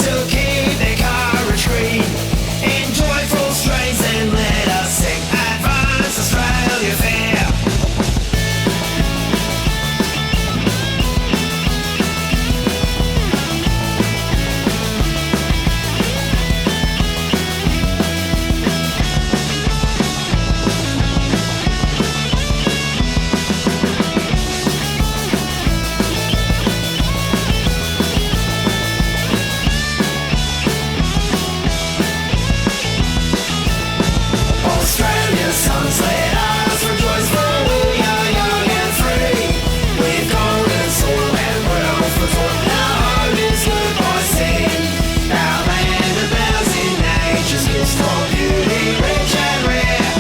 still keep their courage green. In joyful strains and let us sing Advance Australia Fair. Australia's sons, let us rejoice, for we are young and free. We've golden soil and wealth for toil. Our home is good by sea. Our land abounds in nature's gifts for beauty rich and rare.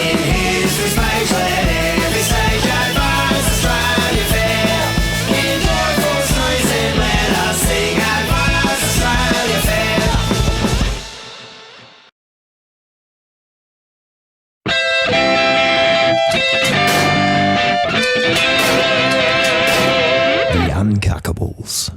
In history's page, let every stage advance Australia fair. In joyful strains and let us sing Advance Australia fair. The Uncuckables.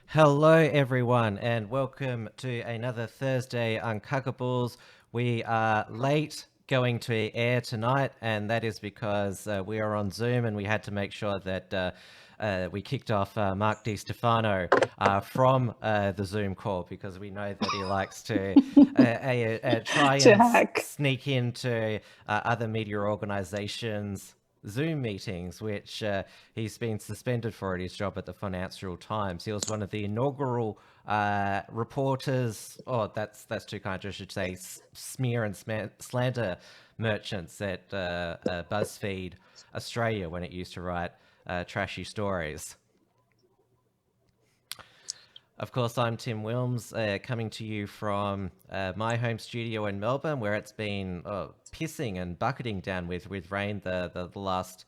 Hello, everyone, and welcome to another Thursday Uncuckables. We are late going to air tonight, and that is because we are on Zoom, and we had to make sure that we kicked off Mark DiStefano from the Zoom call, because we know that he likes to try and sneak into other media organizations' Zoom meetings, which he's been suspended for at his job at the Financial Times. He was one of the inaugural reporters, that's too kind, I should say, smear and slander merchants at BuzzFeed Australia when it used to write trashy stories. Of course, I'm Tim Wilms, coming to you from my home studio in Melbourne, where it's been pissing and bucketing down with rain the last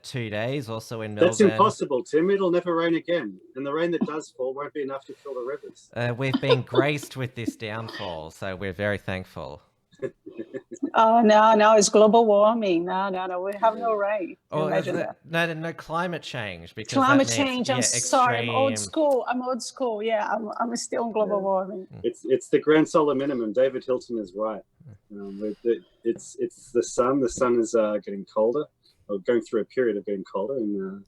2 days. Also in Melbourne. That's impossible, Tim. It'll never rain again. And the rain that does fall won't be enough to fill the rivers. We've been graced with this downfall, so we're very thankful. Oh, no, it's global warming. No, we have no rain. No, climate change. Because climate change, I'm sorry, I'm old extreme. school. Yeah, I'm still on global warming. It's the grand solar minimum. David Hilton is right. It's the sun. The sun is getting colder, or going through a period of getting colder. And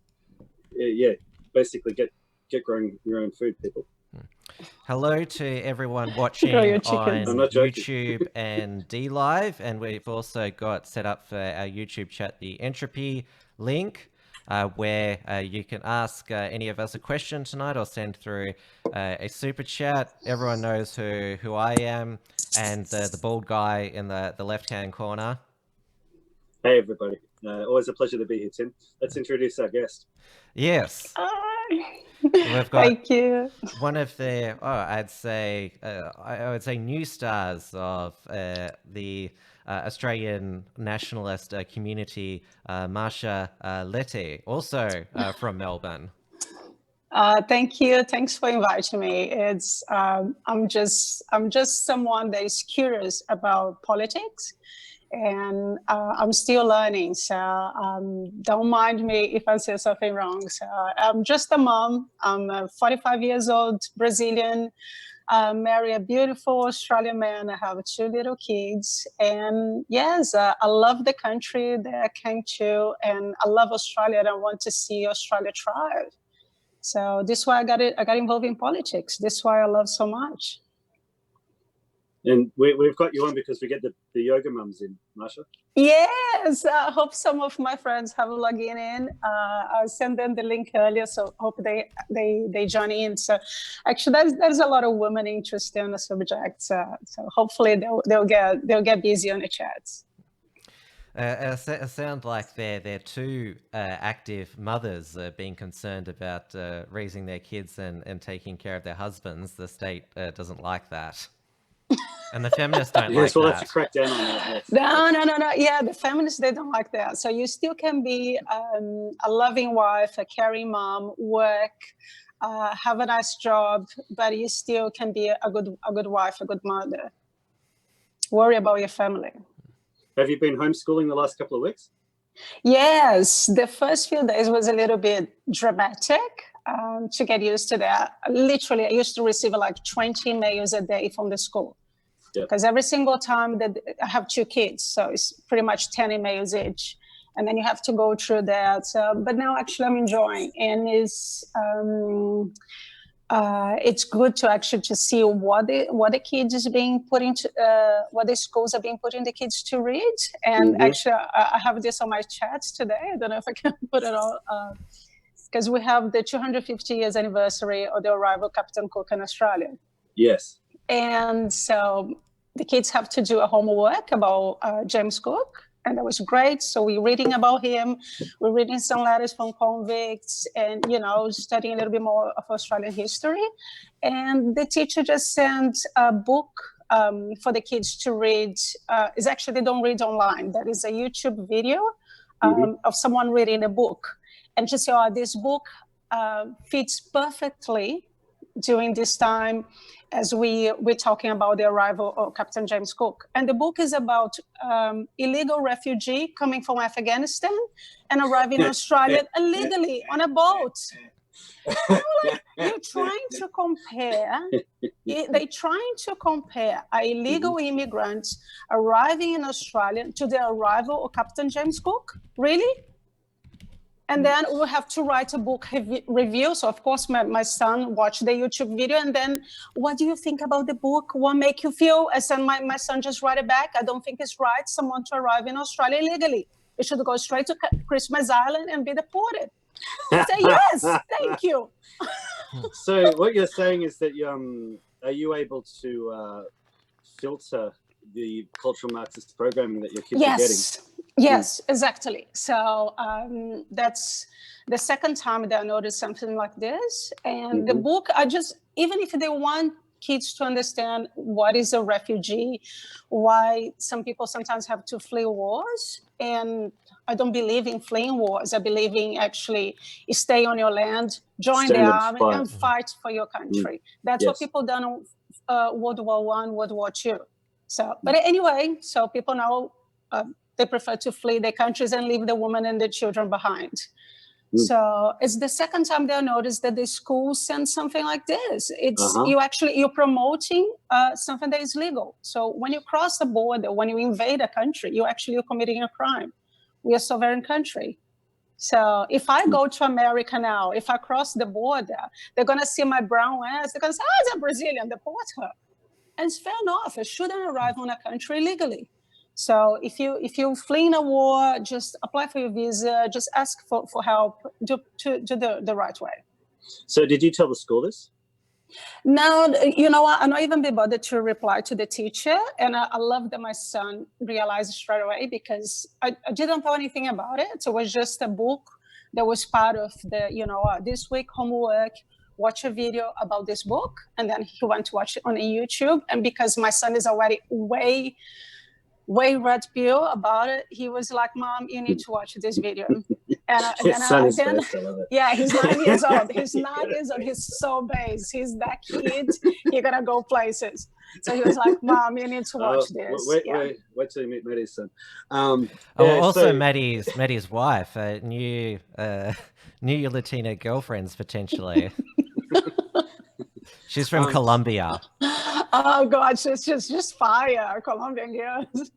basically get growing your own food, people. Hello to everyone watching on YouTube and DLive, and we've also got set up for our YouTube chat the Entropy link, where you can ask any of us a question tonight or send through a super chat. Everyone knows who I am, and the bald guy in the left-hand corner. Hey, everybody. Always a pleasure to be here, Tim. Let's introduce our guest. Yes. We've got Thank you. One of the, I would say new stars of the Australian nationalist community, Marcia Leite, also from Melbourne. Thank you. Thanks for inviting me. It's I'm just someone that is curious about politics, and I'm still learning. So don't mind me if I say something wrong. So I'm just a mom. I'm 45 years old, Brazilian. Marry a beautiful Australian man. I have 2 little kids, and yes, I love the country that I came to, and I love Australia, and I want to see Australia thrive. So this is why I got involved in politics. This is why I love so much. And we've got you on because we get the yoga mums in, Marcia. Yes, I hope some of my friends have logged in. I sent them the link earlier, so hope they join in. So actually, there's a lot of women interested in the subject. So hopefully they'll get busy on the chats. It sounds like they're two active mothers being concerned about raising their kids and taking care of their husbands. The state doesn't like that. And the feminists don't like that. Yes, we'll have to crack down on that. Yes. No. Yeah, the feminists, they don't like that. So you still can be a loving wife, a caring mom, work, have a nice job, but you still can be a good wife, a good mother. Worry about your family. Have you been homeschooling the last couple of weeks? Yes, the first few days was a little bit dramatic. to get used to that. Literally, I used to receive like 20 mails a day from the school. Because every single time that I have 2 kids, so it's pretty much 10 emails each. And then you have to go through that. But now actually I'm enjoying, and it's good to actually to see what the kids is being put into, what the schools are being putting the kids to read. And actually I have this on my chats today. I don't know if I can put it all, because we have the 250 years anniversary of the arrival of Captain Cook in Australia. Yes. And so the kids have to do a homework about James Cook. And that was great. So we're reading about him. We're reading some letters from convicts and, studying a little bit more of Australian history. And the teacher just sent a book for the kids to read. It's actually, they don't read online. That is a YouTube video of someone reading a book. And just say, this book fits perfectly during this time as we're talking about the arrival of Captain James Cook. And the book is about illegal refugee coming from Afghanistan and arriving in Australia illegally on a boat. You're trying to compare, they're trying to compare an illegal immigrant arriving in Australia to the arrival of Captain James Cook? Really? And then we'll have to write a book review. So of course, my son watched the YouTube video. And then, what do you think about the book? What make you feel? And then my son just write it back. I don't think it's right someone to arrive in Australia illegally. It should go straight to Christmas Island and be deported. I say, yes, thank you. So what you're saying is that are you able to filter the cultural Marxist programming that your kids are getting? Yes, exactly. So that's the second time that I noticed something like this. And the book, even if they want kids to understand what is a refugee, why some people sometimes have to flee wars. And I don't believe in fleeing wars. I believe in actually stay on your land, join the army and fight for your country. That's what people done in World War I, World War II. So, but anyway, so people now, they prefer to flee their countries and leave the women and the children behind. So it's the second time they'll notice that the school sends something like this. It's you're promoting something that is legal. So when you cross the border, when you invade a country, you're committing a crime. We are a sovereign country. So if I go to America now, if I cross the border, they're going to see my brown ass. They're going to say, it's a Brazilian, deport her. And it's fair enough. It shouldn't arrive on a country illegally. So if you're fleeing a war, just apply for your visa, just ask for help, do the right way. So did you tell the school this? No, you know what? I'm not even be bothered to reply to the teacher. And I love that my son realized straight away, because I didn't know anything about it. So it was just a book that was part of the, this week homework, watch a video about this book. And then he went to watch it on YouTube. And because my son is already way red pill about it, he was like, Mom, you need to watch this video. And yeah, he's 9 years old. He's 9 years old. He's so base. He's that kid. You're gonna go places. So he was like, Mom, you need to watch this. Wait till you meet Maddie's son. Also, Maddie's wife, new your Latina girlfriends potentially. She's from Colombia. Oh God, she's just fire, Colombian girls.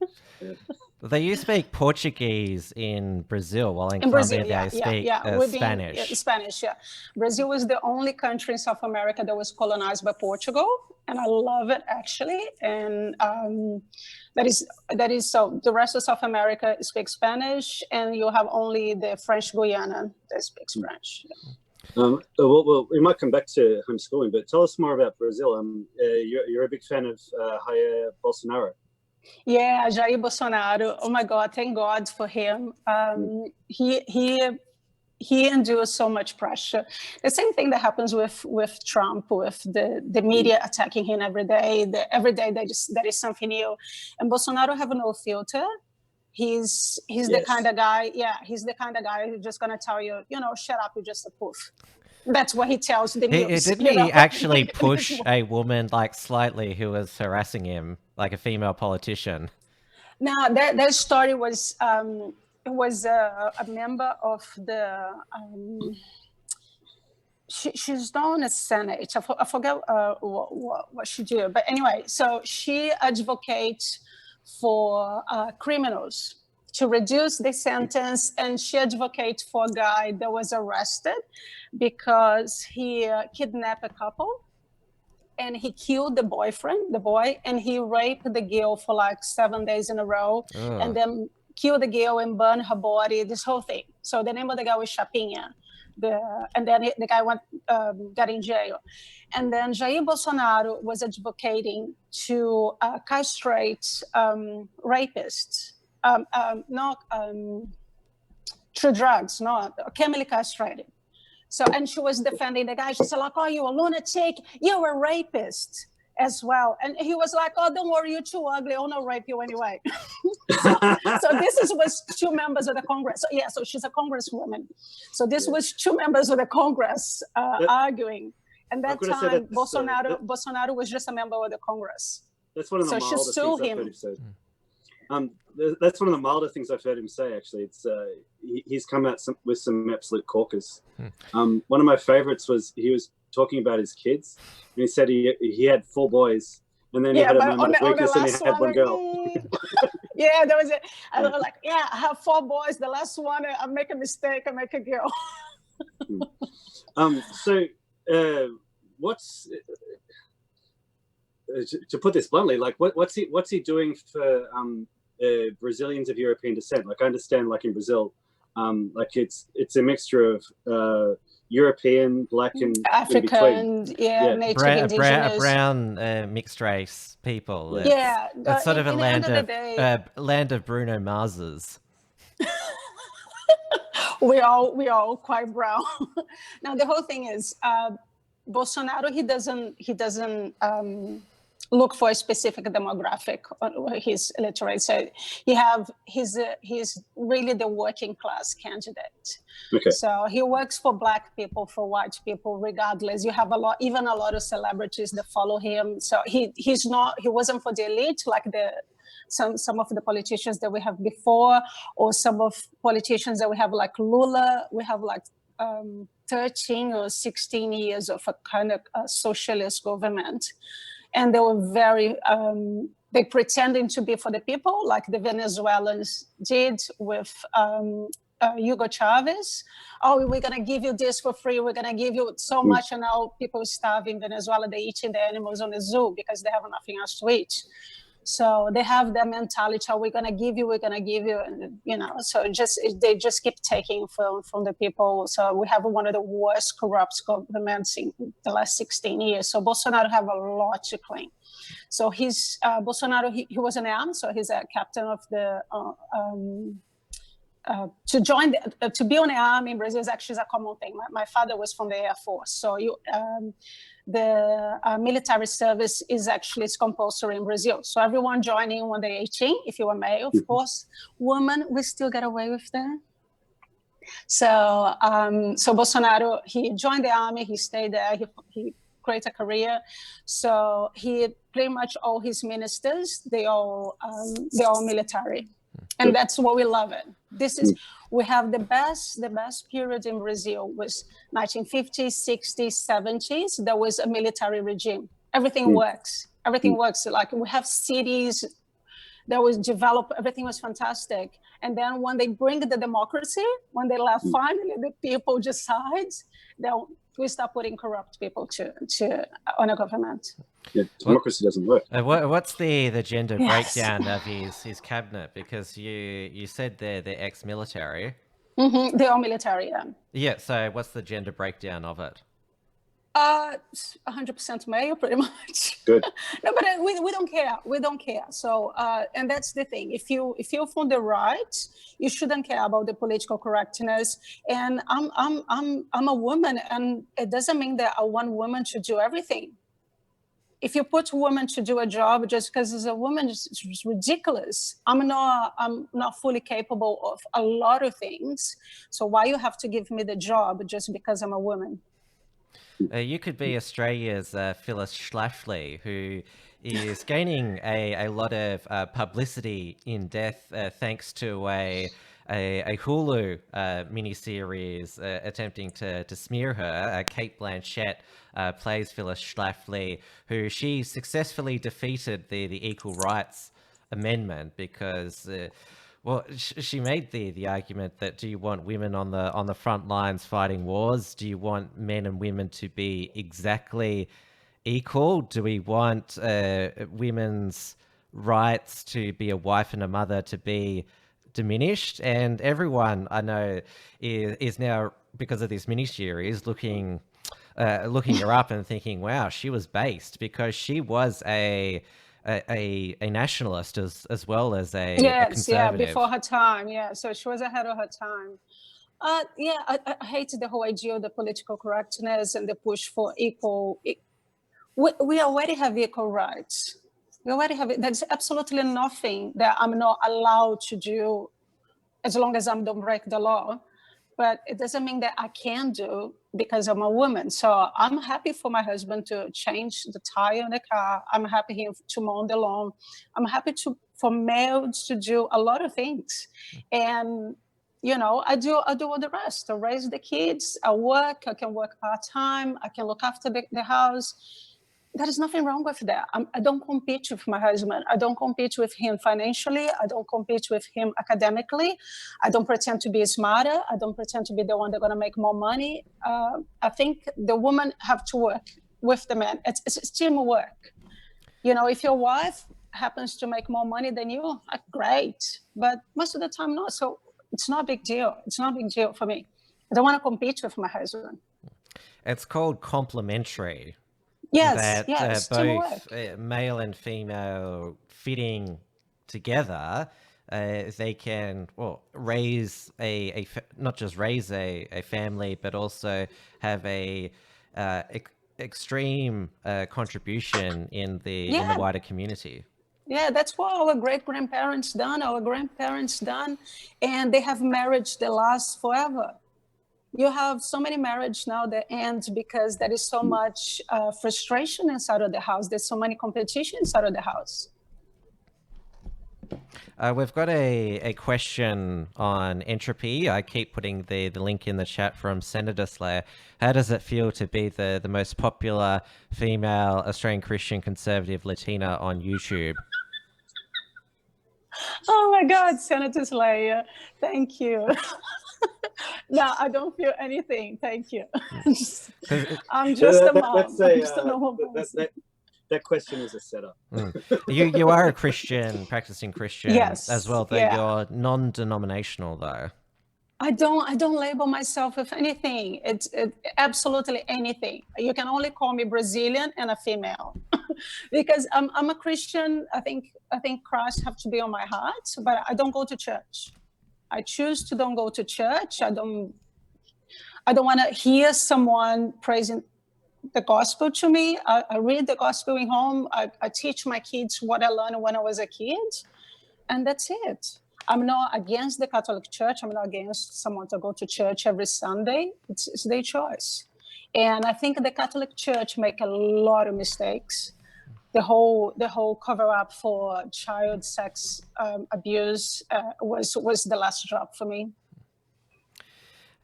They used to speak Portuguese in Brazil, while in Colombia they speak Spanish. Spanish, yeah. Brazil was the only country in South America that was colonized by Portugal, and I love it actually. And that is so. The rest of South America speaks Spanish, and you have only the French Guiana that speaks French. Yeah. Well, we might come back to homeschooling, but tell us more about Brazil. You're a big fan of Jair Bolsonaro. Yeah, Jair Bolsonaro. Oh my God, thank God for him. He endures so much pressure. The same thing that happens with Trump, with the media attacking him every day. Every day there is something new. And Bolsonaro have no filter. He's the kind of guy, he's the kind of guy who's just going to tell you, shut up, you're just a poof. That's what he tells the news. Didn't he actually push a woman slightly who was harassing him, like a female politician? No, that story was it was a member of the she's not in the Senate. I forget what she did. But anyway, so she advocates for criminals to reduce the sentence, and she advocates for a guy that was arrested because he kidnapped a couple, and he killed the boy, and he raped the girl for like 7 days in a row, and then killed the girl and burned her body, this whole thing. So the name of the guy was Chapinha. And then the guy got in jail. And then Jair Bolsonaro was advocating to castrate rapists, not through drugs, not chemically castrated. So, and she was defending the guy. She said, like, oh, you're a lunatic, you're a rapist as well. And he was like, oh, don't worry, you're too ugly, I'll not rape you anyway. so this was two members of the Congress. So, yeah, so she's a congresswoman. So this was two members of the Congress arguing. And that time, Bolsonaro was just a member of the Congress. That's one of the milder things I've heard him say. That's one of the milder things I've heard him say, actually. It's he's come out with some absolute corkers. One of my favorites was he was talking about his kids, and he said he had 4 boys, and then he had a moment of weakness and he had one girl. Yeah, there was I was like, yeah, I have 4 boys. The last one, I make a mistake, I make a girl. What's to put this bluntly, like what's he doing for Brazilians of European descent? Like, I understand, like in Brazil, like it's a mixture of European, Black, and African, native indigenous, brown mixed race people. Yeah, it's sort of a land of Bruno Mars's. we all quite brown. Now the whole thing is, Bolsonaro, he doesn't look for a specific demographic on his electorate. So he's really the working class candidate. Okay. So he works for Black people, for white people, regardless. You have a lot of celebrities that follow him. So he wasn't for the elite like some of the politicians that we have before, or some of politicians that we have like Lula. We have like 13 or 16 years of a kind of socialist government. And they were very, they pretending to be for the people, like the Venezuelans did with Hugo Chavez. Oh, we're going to give you this for free. We're going to give you so much. And now people starve in Venezuela. They're eating the animals on the zoo because they have nothing else to eat. So they have that mentality, oh, we're going to give you, and, so they just keep taking from the people. So we have one of the worst corrupt governments in the last 16 years. So Bolsonaro have a lot to clean. So Bolsonaro, he was in the army, so he's a captain of the, to be on the army in Brazil is actually a common thing. My father was from the Air Force. So the military service is compulsory in Brazil. So everyone joining when they're 18, if you are male, of course. Women, we still get away with that. So Bolsonaro, he joined the army, he stayed there, he created a career. So he pretty much all his ministers, they're all military. And that's what we love it. We have the best period in Brazil was 1950s, 60s, 70s. There was a military regime. Everything works. Everything works. Like we have cities that was developed. Everything was fantastic. And then when they bring the democracy, when they let finally the people decide, then we start putting corrupt people on a government. Yeah, democracy doesn't work. What's the gender breakdown of his cabinet? Because you said they're ex-military. Mm-hmm. They are military, yeah. Yeah, so what's the gender breakdown of it? 100% male, pretty much. Good. No, but we don't care. We don't care. So, and that's the thing. If you're from the right, you shouldn't care about the political correctness. And I'm a woman, and it doesn't mean that I want women to do everything. If you put a woman to do a job just because it's a woman, it's ridiculous. I'm not fully capable of a lot of things. So why you have to give me the job just because I'm a woman? You could be Australia's Phyllis Schlafly, who is gaining a lot of publicity in death thanks to a a Hulu miniseries attempting to smear her. Kate Blanchett plays Phyllis Schlafly, who she successfully defeated the Equal Rights Amendment because well, she made the argument that, do you want women on the front lines fighting wars? Do you want men and women to be exactly equal? Do we want women's rights to be a wife and a mother to be diminished? And everyone I know is now, because of this miniseries, looking her up and thinking, wow, she was based, because she was a nationalist as well as a Yes, yeah, conservative. before her time. Yeah, so she was ahead of her time. Yeah, I hate the whole idea of the political correctness and the push for equal. We already have equal rights. We already have it. There's absolutely nothing that I'm not allowed to do as long as I don't break the law. But it doesn't mean that I can do because I'm a woman. So I'm happy for my husband to change the tire on the car. I'm happy to mow the lawn. I'm happy for males to do a lot of things. And, you know, I do all the rest. I raise the kids, I work, I can work part-time, I can look after the house. There is nothing wrong with that. I don't compete with my husband. I don't compete with him financially. I don't compete with him academically. I don't pretend to be smarter. I don't pretend to be the one that's going to make more money. I think the woman have to work with the man. It's teamwork. You know, if your wife happens to make more money than you, great. But most of the time, not. So it's not a big deal. It's not a big deal for me. I don't want to compete with my husband. It's called complementary. Yes, that both male and female fitting together, they can raise not just raise a family, but also have a extreme contribution in the wider community. Yeah, that's what our great-grandparents done, our grandparents done, and they have marriage that lasts forever. You have so many marriages now that end because there is so much frustration inside of the house. There's so many competition inside of the house. We've got a question on entropy. I keep putting the link in the chat from Senator Slayer. How does it feel to be the most popular female Australian Christian conservative Latina on YouTube? Oh my God, Senator Slayer, thank you. No, I don't feel anything. Thank you. I'm just a mom. I'm just a normal person. That question is a setup. You are a Christian, practicing Christian, yes, as well. Though you're non-denominational, though. I don't label myself with anything. It's absolutely anything. You can only call me Brazilian and a female, because I'm a Christian. I think Christ have to be on my heart, but I don't go to church. I choose to don't go to church. I don't want to hear someone praising the gospel to me. I read the gospel in home. I teach my kids what I learned when I was a kid, and that's it. I'm not against the Catholic Church. I'm not against someone to go to church every Sunday. It's their choice. And I think the Catholic Church make a lot of mistakes. The whole cover up for child sex abuse was the last drop for me.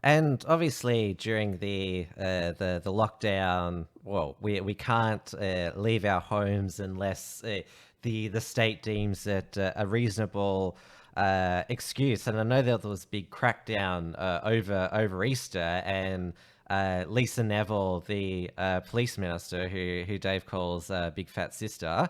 And obviously during the lockdown, well, we can't leave our homes unless the state deems it a reasonable excuse. And I know that there was a big crackdown over Easter, and Lisa Neville, the police minister, who Dave calls Big Fat Sister,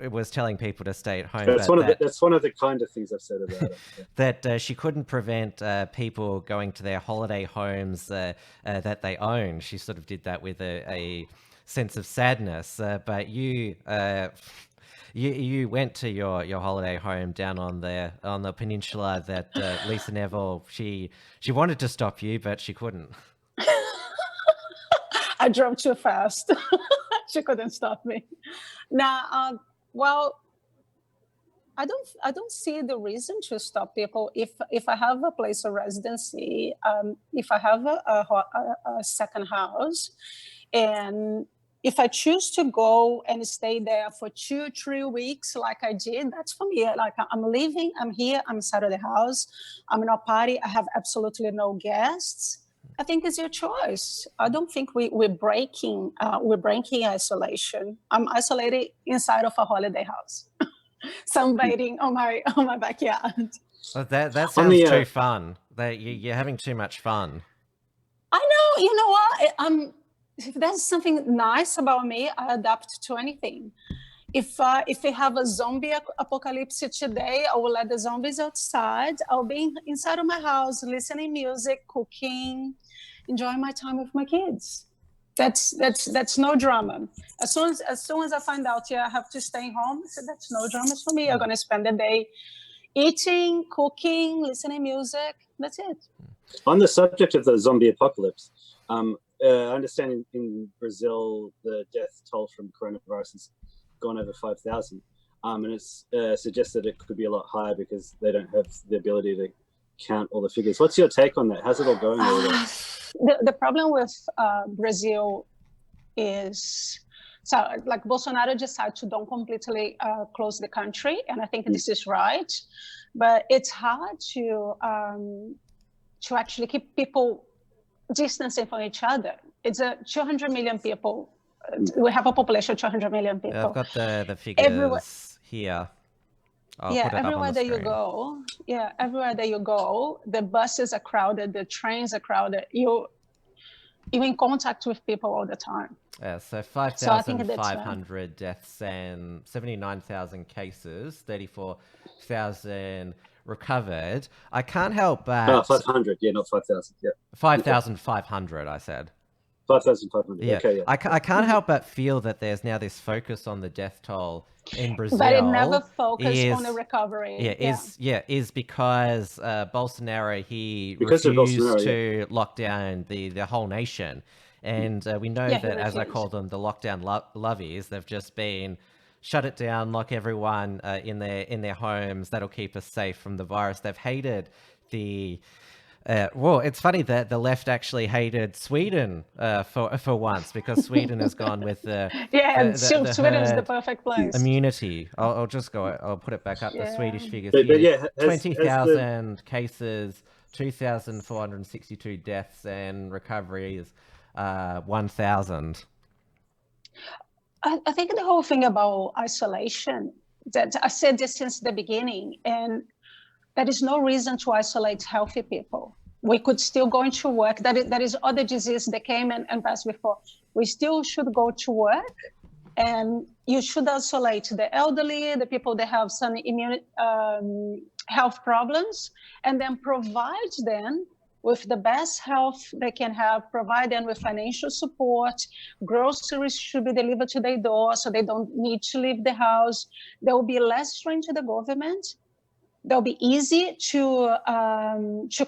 was telling people to stay at home. That's one of the kind of things I've said about it. Yeah. That she couldn't prevent people going to their holiday homes that they own. She sort of did that with a sense of sadness. But you went to your holiday home down on the peninsula that Lisa Neville, she wanted to stop you, but she couldn't. I drove too fast. She couldn't stop me. Now, well, I don't see the reason to stop people if I have a place of residency, if I have a second house, and if I choose to go and stay there for 2-3 weeks, like I did, that's for me. Like, I'm leaving, I'm here, I'm inside of the house, I'm in a party, I have absolutely no guests. I think it's your choice. I don't think we're breaking isolation. I'm isolated inside of a holiday house, sunbathing on my backyard. Well, that sounds too fun. You're having too much fun. I know. You know what? If there's something nice about me, I adapt to anything. If we have a zombie apocalypse today, I will let the zombies outside. I'll be inside of my house, listening music, cooking, enjoying my time with my kids. That's no drama. As soon as I find out, I have to stay home, so that's no drama for me. I'm gonna spend the day eating, cooking, listening music. That's it. On the subject of the zombie apocalypse, I understand in Brazil the death toll from coronavirus has gone over 5,000, and it's suggested it could be a lot higher because they don't have the ability to count all the figures. What's your take on that? How's it all going over there? The problem with Brazil is, so like Bolsonaro decided to don't completely close the country, and I think this is right, but it's hard to actually keep people distancing from each other. It's 200 million people. We have a population of 200 million people. Yeah, I've got the figures here. Everywhere that you go, the buses are crowded, the trains are crowded. You're in contact with people all the time. Yeah, so 5,500 deaths and 79,000 cases, 34,000 recovered. I can't help but... No, 500, not 5,000, 5,500, I said. 5,500, okay, yeah. I can't help but feel that there's now this focus on the death toll in Brazil. But it never focused on the recovery. Is because Bolsonaro, he refused to lock down the whole nation. And we know that, as I call them, the lockdown lovies, they've just been shut it down, lock everyone in their homes. That'll keep us safe from the virus. They've hated the... well, it's funny that the left actually hated Sweden for once, because Sweden has gone with the Sweden is the perfect place. Immunity. I'll put it back up. The Swedish figures here: 20,000 cases, 2,462 deaths, and recoveries 1,000. I think the whole thing about isolation, that I said this since the beginning, and there is no reason to isolate healthy people. We could still go into work. That is other disease that came and passed before. We still should go to work, and you should isolate the elderly, the people that have some immune health problems, and then provide them with the best health they can have, provide them with financial support. Groceries should be delivered to their door so they don't need to leave the house. There will be less strain to the government. They'll be easy to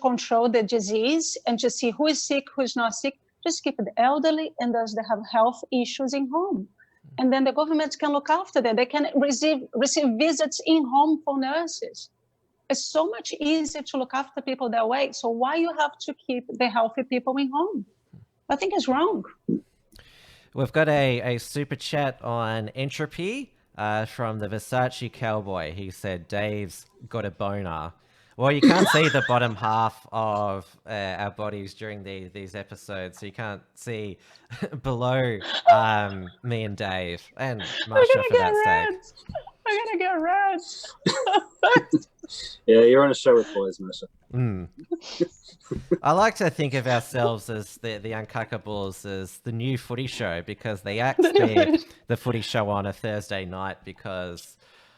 control the disease and to see who is sick, who is not sick. Just keep the elderly and those that have health issues in home. And then the government can look after them. They can receive visits in home for nurses. It's so much easier to look after people that way. So why you have to keep the healthy people in home? I think it's wrong. We've got a super chat on entropy. From the Versace Cowboy. He said, Dave's got a boner. Well, you can't see the bottom half of our bodies during these episodes, so you can't see below me and Dave and Marcia for that sake. I'm gonna get red. Yeah, you're on a show with boys, Marcia. I like to think of ourselves as the Uncuckables as the new footy show, because they act the footy show on a Thursday night because,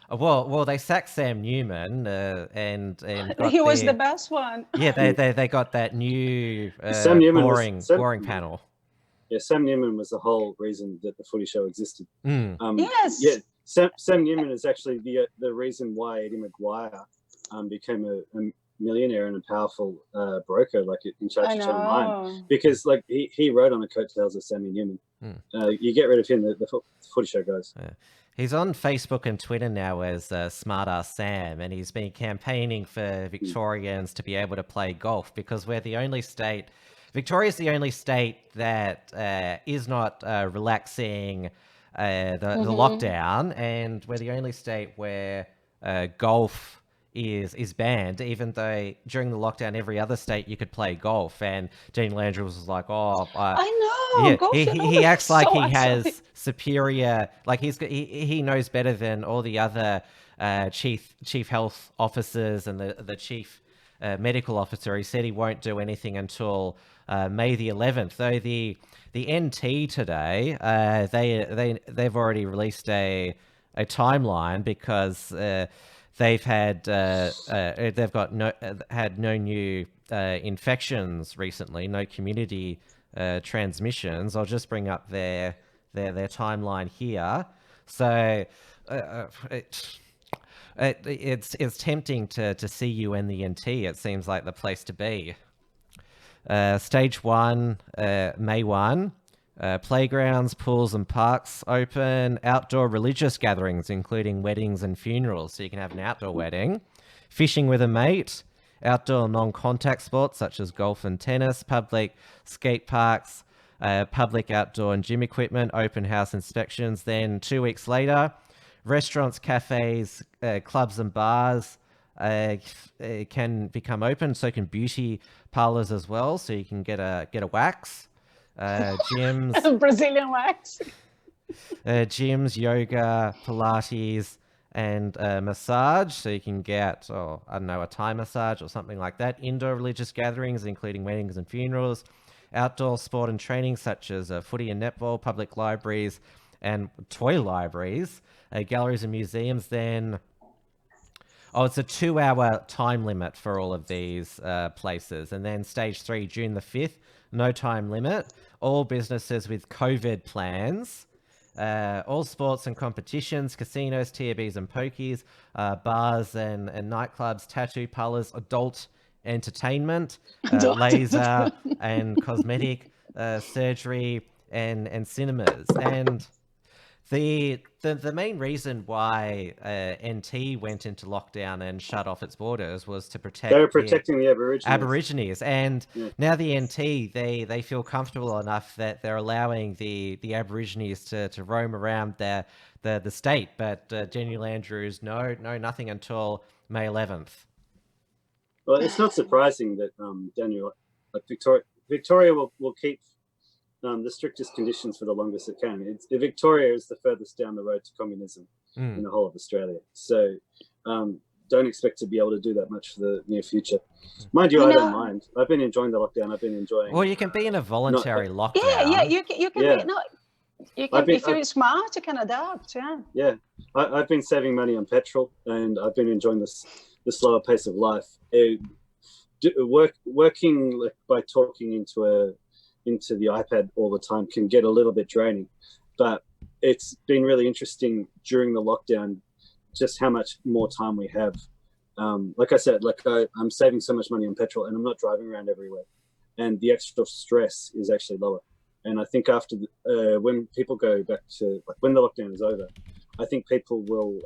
well, they sacked Sam Newman and he was the best one. Yeah, they got that new boring panel. Yeah, Sam Newman was the whole reason that the footy show existed. Yes. Yeah, Sam Newman is actually the reason why Eddie Maguire became a millionaire and a powerful broker, like in charge of Channel 9, because like he rode on the coattails of Sammy Newman. You get rid of him, the footy show goes. Yeah. He's on Facebook and Twitter now as Smartass Sam, and he's been campaigning for Victorians to be able to play golf, because we're the only state Victoria is the only state that is not relaxing the lockdown, and we're the only state where golf is banned, even though during the lockdown every other state you could play golf. And Dean Andrews was like, "Oh, I know. yeah." Golf, He acts like so he has exciting. superior, like he knows better than all the other chief health officers and the chief medical officer. He said he won't do anything until May the 11th. Though the NT today, they've already released a timeline because they've had no new infections recently, no community transmissions. I'll just bring up their timeline here. So it's tempting to see you in the NT. It seems like the place to be. Stage 1, May 1. Playgrounds, pools and parks open. Outdoor religious gatherings, including weddings and funerals. So you can have an outdoor wedding. Fishing with a mate. Outdoor non-contact sports such as golf and tennis. Public skate parks. Public outdoor and gym equipment. Open house inspections. Then 2 weeks later, restaurants, cafes, clubs and bars can become open. So can beauty parlors as well. So you can get a wax. Gyms, Brazilian wax. gyms, yoga, Pilates, and massage. So you can get, a Thai massage or something like that. Indoor religious gatherings, including weddings and funerals. Outdoor sport and training, such as footy and netball. Public libraries and toy libraries. Galleries and museums. Then, it's a 2-hour time limit for all of these places. And then stage 3, June the 5th, no time limit. All businesses with COVID plans. All sports and competitions, casinos, TRBs and pokies, bars and nightclubs, tattoo parlors, adult entertainment, laser and cosmetic surgery and cinemas. And the main reason why NT went into lockdown and shut off its borders was to protect. They were protecting the Aborigines, and now the NT they feel comfortable enough that they're allowing the Aborigines to roam around the state. But Daniel Andrews, nothing until May 11th. Well, it's not surprising that Daniel, like Victoria will keep the strictest conditions for the longest it can. Victoria is the furthest down the road to communism in the whole of Australia. So don't expect to be able to do that much for the near future. Mind you, I don't mind. I've been enjoying the lockdown. I've been enjoying. Well, you can be in a voluntary lockdown. Yeah, you can. Yeah. If you're smart, you can adapt. Yeah. Yeah, I've been saving money on petrol, and I've been enjoying the slower pace of life. Working by talking into the iPad all the time can get a little bit draining, but it's been really interesting during the lockdown just how much more time we have. Like I said, I'm saving so much money on petrol, and I'm not driving around everywhere, and the extra stress is actually lower. And I think after when people go back to when the lockdown is over, I think people will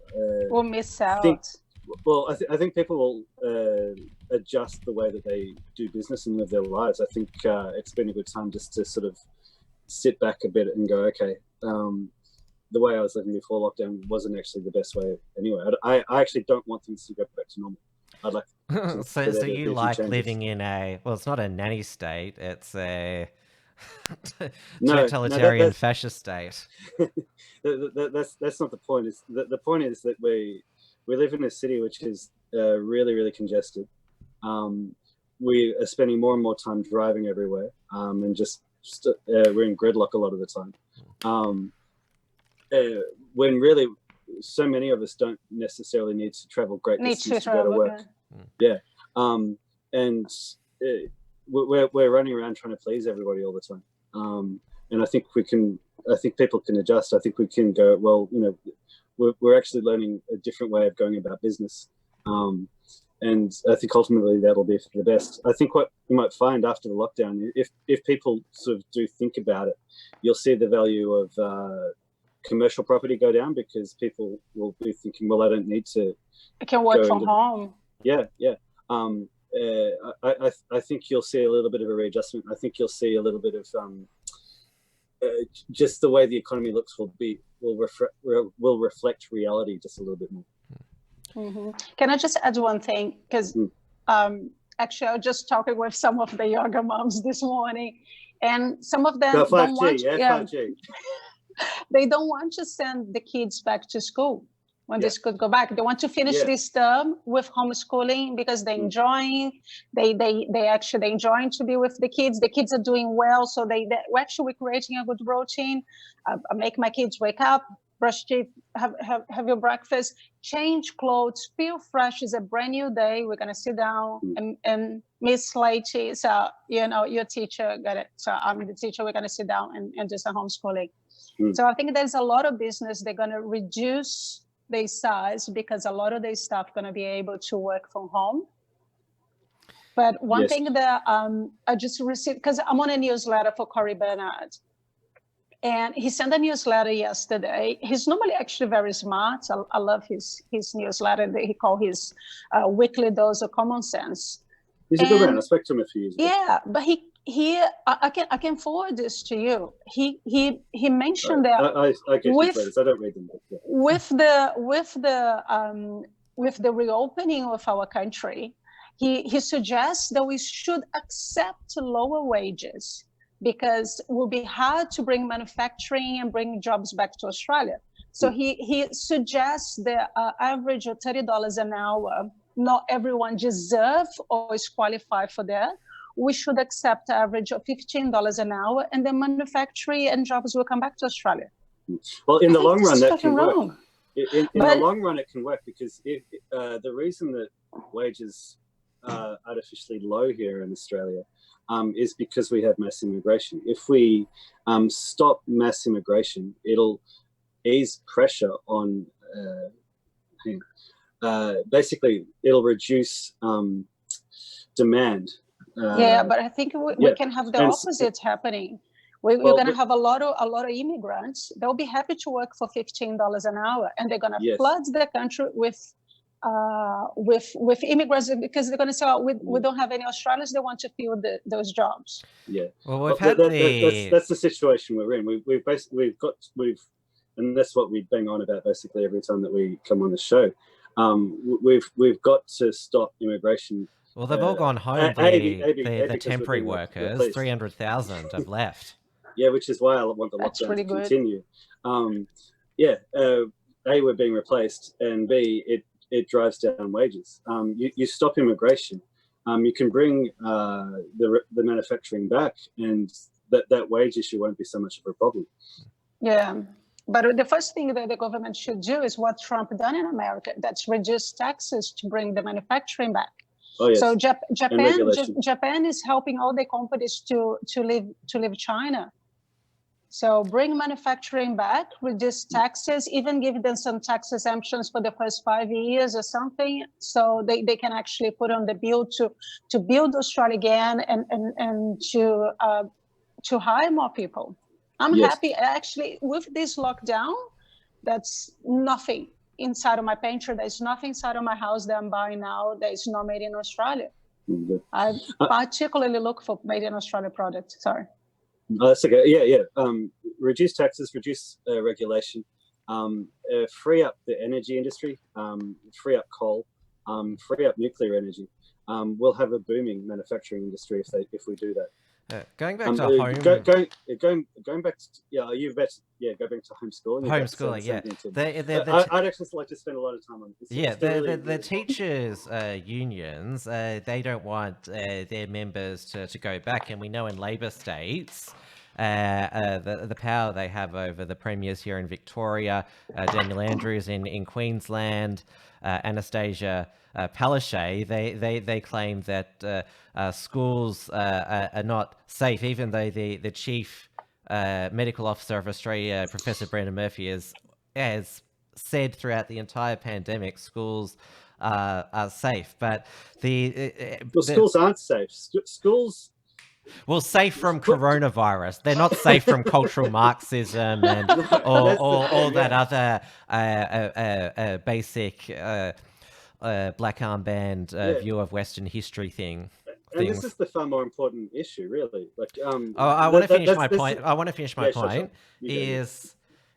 miss out. I think people will adjust the way that they do business and live their lives. I think it's been a good time just to sort of sit back a bit and go, okay, the way I was living before lockdown wasn't actually the best way anyway. I actually don't want things to go back to normal. I'd like so you like living in it's not a nanny state, it's a totalitarian fascist state. That's not the point. The point is that we live in a city which is really, really congested. We are spending more and more time driving everywhere, and we're in gridlock a lot of the time. When really, so many of us don't necessarily need to travel great distances to go to work. Yeah, and we're running around trying to please everybody all the time. And I think people can adjust. I think we can go, well, we're actually learning a different way of going about business. And I think ultimately that'll be for the best. I think what you might find after the lockdown, if people sort of do think about it, you'll see the value of commercial property go down, because people will be thinking, well, I don't need to. I can work from home. Yeah. I think you'll see a little bit of a readjustment. I think you'll see a little bit of just the way the economy looks will reflect reality just a little bit more. Mm-hmm. Can I just add one thing? Because actually, I was just talking with some of the younger moms this morning, and some of them don't want, 5G. They don't want to send the kids back to school when this could go back. They want to finish this term with homeschooling because they're enjoying. They enjoying to be with the kids. The kids are doing well, so we're creating a good routine. I make my kids wake up, brush teeth, have your breakfast, change clothes, feel fresh. It's a brand new day. We're gonna sit down and Miss Leite, so your teacher got it. So I'm the teacher. We're gonna sit down and do some homeschooling. So I think there's a lot of business. They're gonna reduce their size because a lot of their staff gonna be able to work from home. But one thing that I just received, because I'm on a newsletter for Cory Bernard. And he sent a newsletter yesterday. He's normally actually very smart. I love his newsletter that he calls his weekly dose of common sense. He's a good man. I spoke to him a few years ago. Yeah, but I can forward this to you. He mentioned that I get newsletters. I don't read them. With the reopening of our country, he suggests that we should accept lower wages, because it will be hard to bring manufacturing and bring jobs back to Australia. So he suggests the average of $30 an hour. Not everyone deserves or is qualified for that. We should accept the average of $15 an hour, and then manufacturing and jobs will come back to Australia. Well, in the long run, that can work. In the long run, it can work because the reason that wages are artificially low here in Australia is because we have mass immigration. If we stop mass immigration, it'll ease pressure on, basically, it'll reduce demand. But I think we can have the opposite happening. We're going to have a lot of immigrants. They'll be happy to work for $15 an hour, and they're going to flood the country with immigrants, because they're going to say, we don't have any Australians. They want to fill those jobs. Yeah. Well, we've had that's the situation we're in. We've and that's what we bang on about basically every time that we come on the show. We've got to stop immigration. Well, they've all gone home. The temporary workers, 300,000 have left. Yeah, which is why I want the lockdown to continue. A, we're being replaced, and B, it drives down wages. You stop immigration, you can bring the manufacturing back, and that wage issue won't be so much of a problem. Yeah, but the first thing that the government should do is what Trump done in America. That's reduce taxes to bring the manufacturing back. Oh, yes. So Japan is helping all the companies to leave China. So bring manufacturing back, reduce taxes, even give them some tax exemptions for the first 5 years or something, so they can actually put on the bill to build Australia again and to hire more people. I'm happy actually with this lockdown. That's nothing inside of my pantry. There's nothing inside of my house that I'm buying now that is not made in Australia. I particularly look for made in Australia products. Sorry. That's okay. Reduce taxes, reduce regulation, free up the energy industry, free up coal, free up nuclear energy. We'll have a booming manufacturing industry if we do that. Going back to home. Going back to go back to homeschooling. Homeschooling, I'd actually like to spend a lot of time on this. The teachers' unions, they don't want their members to go back, and we know in Labor states, the power they have over the premiers here in Victoria, Daniel Andrews in Queensland, Anastasia Palaszczuk, they claim that schools are not safe, even though the chief medical officer of Australia, Professor Brendan Murphy, has said throughout the entire pandemic schools are safe. But schools aren't safe. Schools. Well, safe from coronavirus. They're not safe from cultural Marxism and all that other basic black armband view of Western history thing. And this is the far more important issue, really. Like, I want to finish my point. I want to finish my Yeah, point.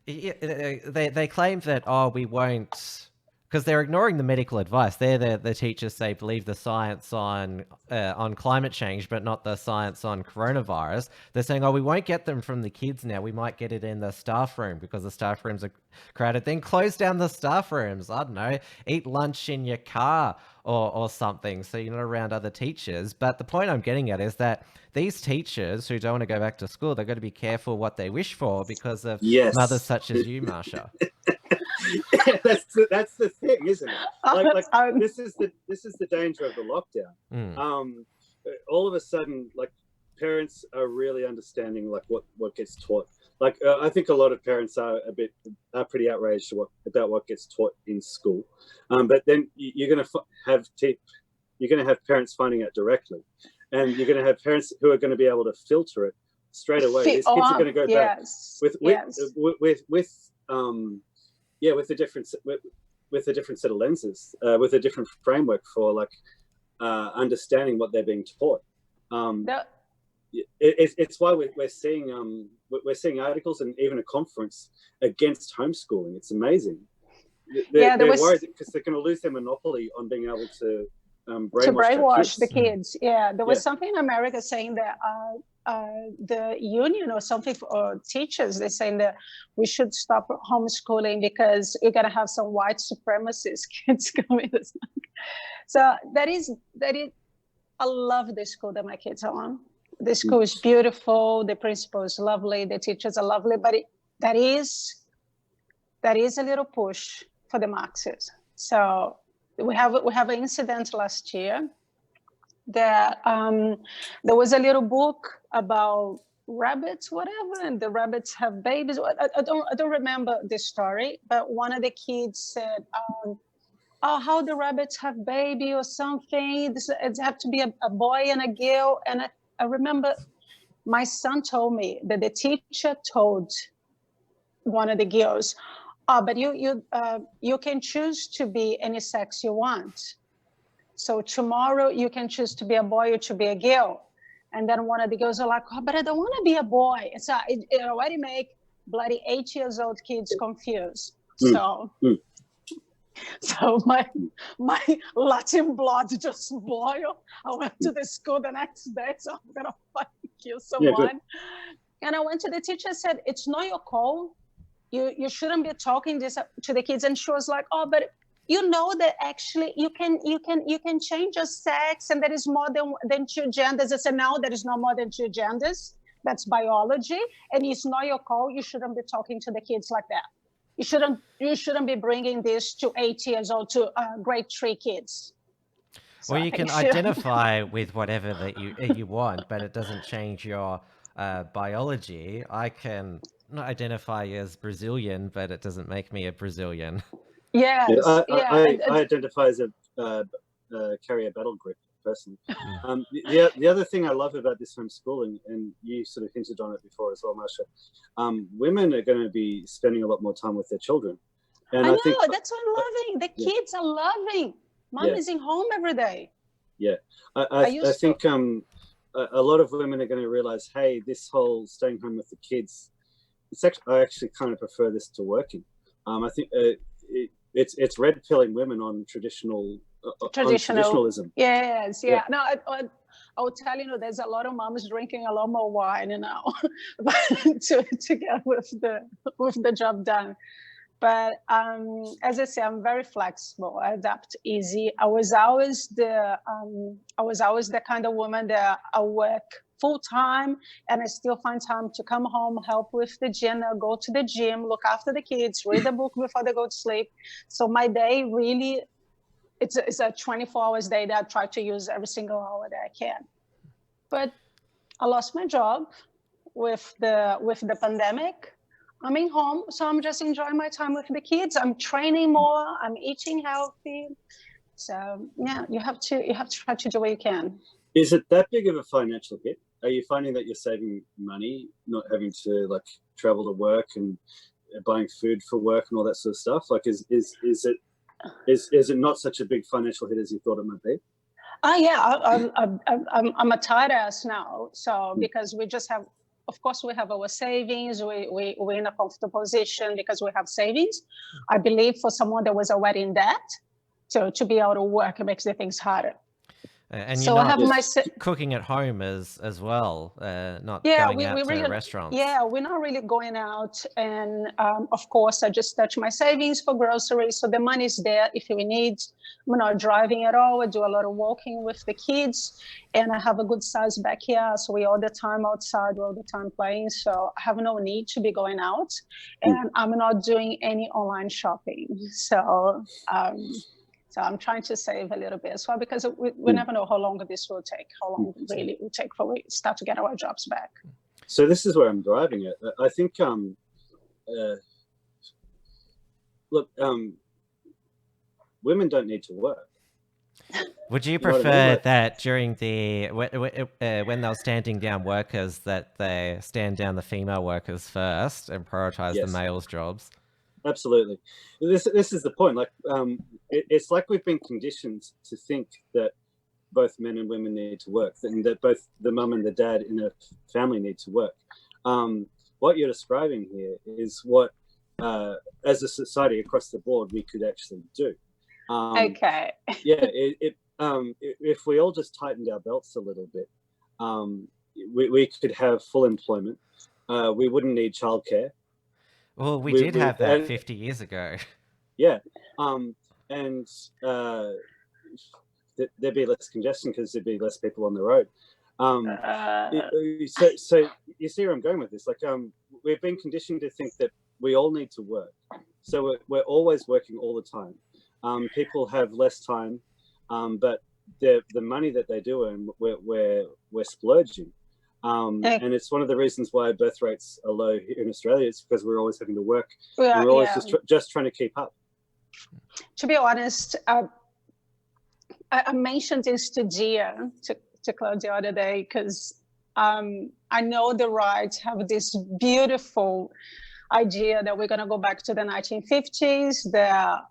They claim that we won't, because they're ignoring the medical advice. The teachers say believe the science on climate change, but not the science on coronavirus. They're saying, we won't get them from the kids now. We might get it in the staff room because the staff rooms are crowded. Then close down the staff rooms. I don't know, eat lunch in your car or something, so you're not around other teachers. But the point I'm getting at is that these teachers who don't want to go back to school, they've got to be careful what they wish for because of mothers such as you, Marcia. that's the thing, isn't it? This is the danger of the lockdown. All of a sudden, like, parents are really understanding like what gets taught. Like, I think a lot of parents are pretty outraged about what gets taught in school. But then you're going to have parents finding out directly, and you're going to have parents who are going to be able to filter it straight away. These kids are going to go back with a different set of lenses, with a different framework for like understanding what they're being taught. It's why we're seeing articles and even a conference against homeschooling. It's amazing. They're worried because they're going to lose their monopoly on being able to brainwash the kids. Yeah, there was something in America saying that the union or something for teachers, they're saying that we should stop homeschooling because you're going to have some white supremacist kids coming. So that is I love the school that my kids are on. The school is beautiful, the principal is lovely, the teachers are lovely, but that is a little push for the Marxists. So we have an incident last year that there was a little book about rabbits, whatever, and the rabbits have babies. I don't remember the story, but one of the kids said, how the rabbits have baby or something. It have to be a boy and a girl. And I remember my son told me that the teacher told one of the girls, but you can choose to be any sex you want. So tomorrow you can choose to be a boy or to be a girl. And then one of the girls are like, but I don't want to be a boy. And so it already make bloody 8 years old kids confused. So my Latin blood just boiled. I went to the school the next day, so I'm gonna fucking kill someone. And I went to the teacher and said, it's not your call. You shouldn't be talking this to the kids. And she was like, but you know that actually you can change your sex and there is more than two genders. I said, no, there is no more than two genders. That's biology, and it's not your call. You shouldn't be talking to the kids like that. You shouldn't be bringing this to 8 years old to grade 3 kids. So well, you can identify with whatever that you want, but it doesn't change your biology. I can not identify as Brazilian, but it doesn't make me a Brazilian. Yes, I identify as a carrier battle grip person. The other thing I love about this homeschooling, and you sort of hinted on it before as well, Marcia, women are going to be spending a lot more time with their children. And I think that's what I'm loving. The kids are loving. Mom is in home every day. Yeah, I think a lot of women are going to realize, hey, this whole staying home with the kids, I actually kind of prefer this to working. I think it's red pilling women on traditionalism. Yes, yeah. No, I will tell you, there's a lot of moms drinking a lot more wine now to get with the job done. But as I say, I'm very flexible. I adapt easy. I was always the kind of woman that I work full time, and I still find time to come home, help with the dinner, go to the gym, look after the kids, read a book before they go to sleep. So my day really, it's a 24 hours day that I try to use every single hour that I can. But I lost my job with the pandemic. I'm in home, so I'm just enjoying my time with the kids. I'm training more. I'm eating healthy. So yeah, you have to try to do what you can. Is it that big of a financial hit? Are you finding that you're saving money, not having to like travel to work and buying food for work and all that sort of stuff? Like, is it Is it not such a big financial hit as you thought it might be? Yeah, I'm a tired ass now. So because we just have, of course, we have our savings. We're in a comfortable position because we have savings. I believe for someone that was already in debt, to be out of work, it makes the things harder. And so you're I have not cooking at home as well, not going out to restaurants. Yeah, we're not really going out. And of course, I just touch my savings for groceries. So the money's there if we need. I'm not driving at all. I do a lot of walking with the kids. And I have a good size backyard. So we're all the time outside, we're all the time playing. So I have no need to be going out. And I'm not doing any online shopping. So I'm trying to save a little bit as well, because we never know how long this will take, how long really it will take for we start to get our jobs back. So this is where I'm driving at. I think, women don't need to work. Would you prefer that during when they're standing down workers, that they stand down the female workers first and prioritize the males' jobs? Absolutely. This is the point. Like, it's like we've been conditioned to think that both men and women need to work, and that both the mum and the dad in a family need to work. What you're describing here is what, as a society across the board, we could actually do. Okay. Yeah. If we all just tightened our belts a little bit, we could have full employment. We wouldn't need childcare. Well, we did have that 50 years ago. Yeah. And there'd be less congestion because there'd be less people on the road. So you see where I'm going with this? Like, we've been conditioned to think that we all need to work. So we're always working all the time. People have less time, but the money that they do earn, we're splurging. And it's one of the reasons why birth rates are low in Australia. It's because we're always having to work. And we're always just trying to keep up. To be honest, I mentioned this to Gia, to Claude the other day, because I know the right have this beautiful idea that we're going to go back to the 1950s, that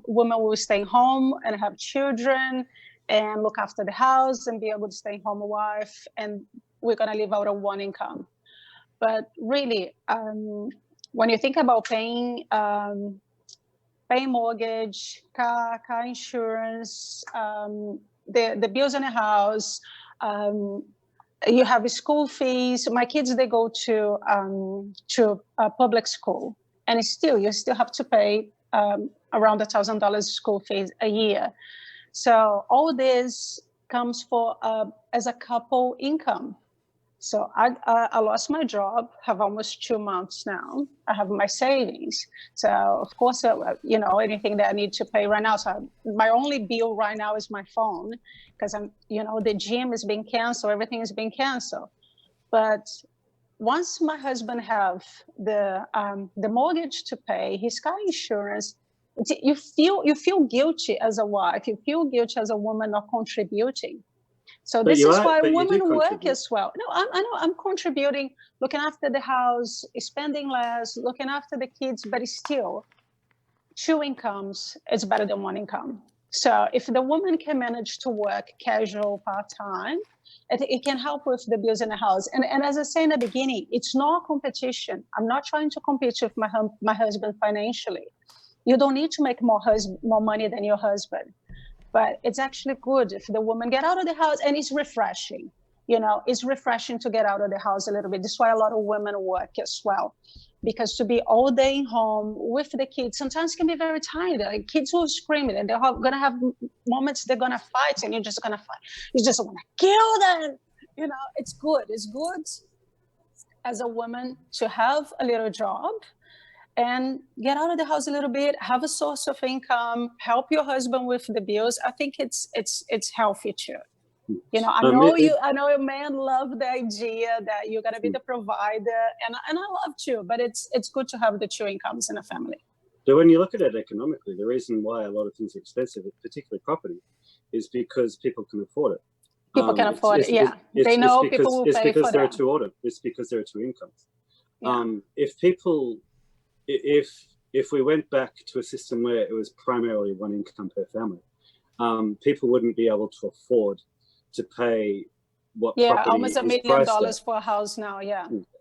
women will stay home and have children and look after the house and be a good stay-home wife, and we're going to live out of one income. But really, when you think about paying mortgage, car insurance, the bills in the house, you have school fees. My kids, they go to public school, and you still have to pay around $1,000 school fees a year. So all this comes for as a couple income. So I lost my job, have almost 2 months now. I have my savings. So of course, anything that I need to pay right now. So my only bill right now is my phone, because the gym is being canceled, everything is being canceled. But once my husband have the mortgage to pay, his car insurance, you feel guilty as a wife. You feel guilty as a woman not contributing. So this is why women work as well. No, I know I'm contributing, looking after the house, spending less, looking after the kids, but still, 2 incomes is better than 1 income. So if the woman can manage to work casual part-time, it can help with the bills in the house. And as I say in the beginning, it's not a competition. I'm not trying to compete with my husband financially. You don't need to make more money than your husband. But it's actually good if the woman get out of the house, and it's refreshing. It's refreshing to get out of the house a little bit. This is why a lot of women work as well, because to be all day home with the kids sometimes can be very tired. Like, kids will scream, and they're going to have moments they're going to fight, and you're just going to fight. You just want to kill them. It's good. It's good as a woman to have a little job and get out of the house a little bit, have a source of income, help your husband with the bills. I think it's healthy too. I know a man love the idea that you're gonna be the provider, and I love too. But it's good to have the 2 incomes in a family. So when you look at it economically, the reason why a lot of things are expensive, particularly property, is because people can afford it. People can afford it. Yeah, they know people will pay for that. It's because there are 2 incomes. Yeah. If if we went back to a system where it was primarily one income per family, people wouldn't be able to afford to pay what property almost $1 is million priced at. for a house now.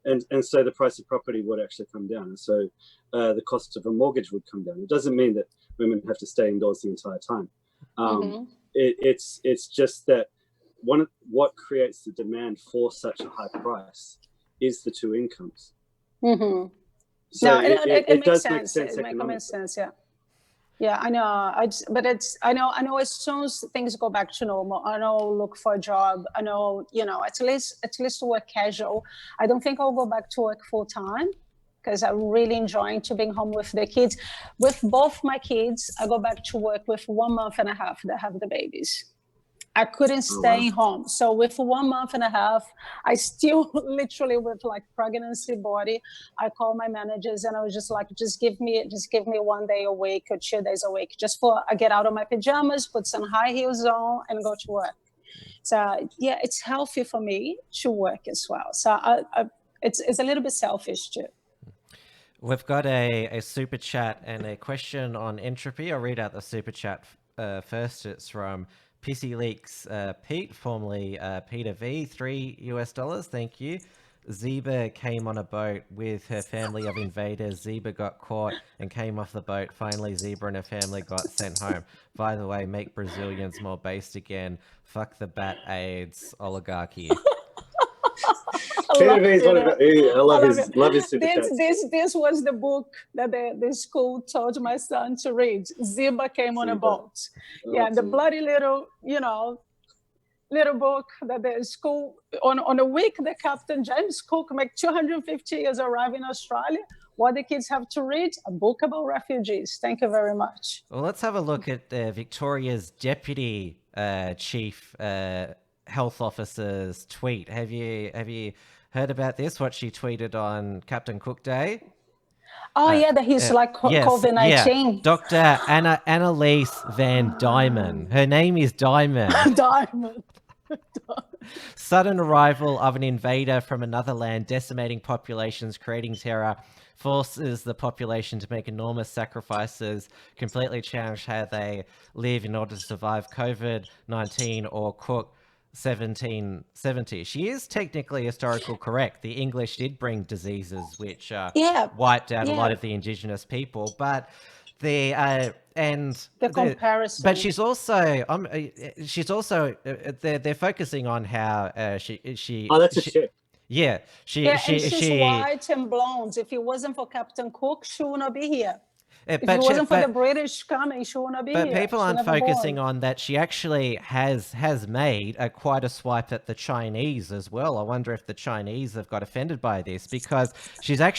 And so the price of property would actually come down, and so the cost of a mortgage would come down. It doesn't mean that women have to stay indoors the entire time. It's just that what creates the demand for such a high price is the two incomes. So it does make sense. It makes sense. Yeah, I know. I know. As soon as things go back to normal, I know I'll look for a job. I know, at least work casual. I don't think I'll go back to work full time because I'm really enjoying to being home with the kids. With both my kids, I go back to work with 1.5 months that have the babies. I couldn't stay home. So with 1.5 months, I still literally with like pregnancy body, I call my managers and I was just like, just give me 1 day a week or 2 days a week, just for I get out of my pajamas, put some high heels on and go to work. So yeah, it's healthy for me to work as well. So it's a little bit selfish too. We've got a super chat and a question on entropy. I'll read out the super chat first. It's from Pissy Leaks Pete, formerly Peter V, $3. Thank you. Zeba came on a boat with her family of invaders. Zeba got caught and came off the boat. Finally, Zeba and her family got sent home. By the way, make Brazilians more based again. Fuck the bat AIDS oligarchy. Peter V is one of the, I love his super chats. This was the book that the school told my son to read. Ziba came on a boat. The bloody little, little book that the school, on a week that Captain James Cook made 250 years arrive in Australia. What the kids have to read? A book about refugees. Thank you very much. Well, let's have a look at Victoria's Deputy Chief Health Officer's tweet. Have you heard about this? What she tweeted on Captain Cook Day? That he's like COVID-19. Yeah. Dr. Annalise Van Diemen. Her name is Diamond. Diamond. Sudden arrival of an invader from another land, decimating populations, creating terror, forces the population to make enormous sacrifices, completely change how they live in order to survive COVID-19 or cook 1770. She is technically historical correct. The English did bring diseases which wiped out a lot of the indigenous people, but the comparison. But she's also they're focusing on how she. Oh, that's a shit. Yeah, she's white and blonde. If it wasn't for Captain Cook, she would not be here. If it wasn't for the British coming, she wouldn't be here. But people aren't focusing on that she actually has made quite a swipe at the Chinese as well. I wonder if the Chinese have got offended by this, because she said,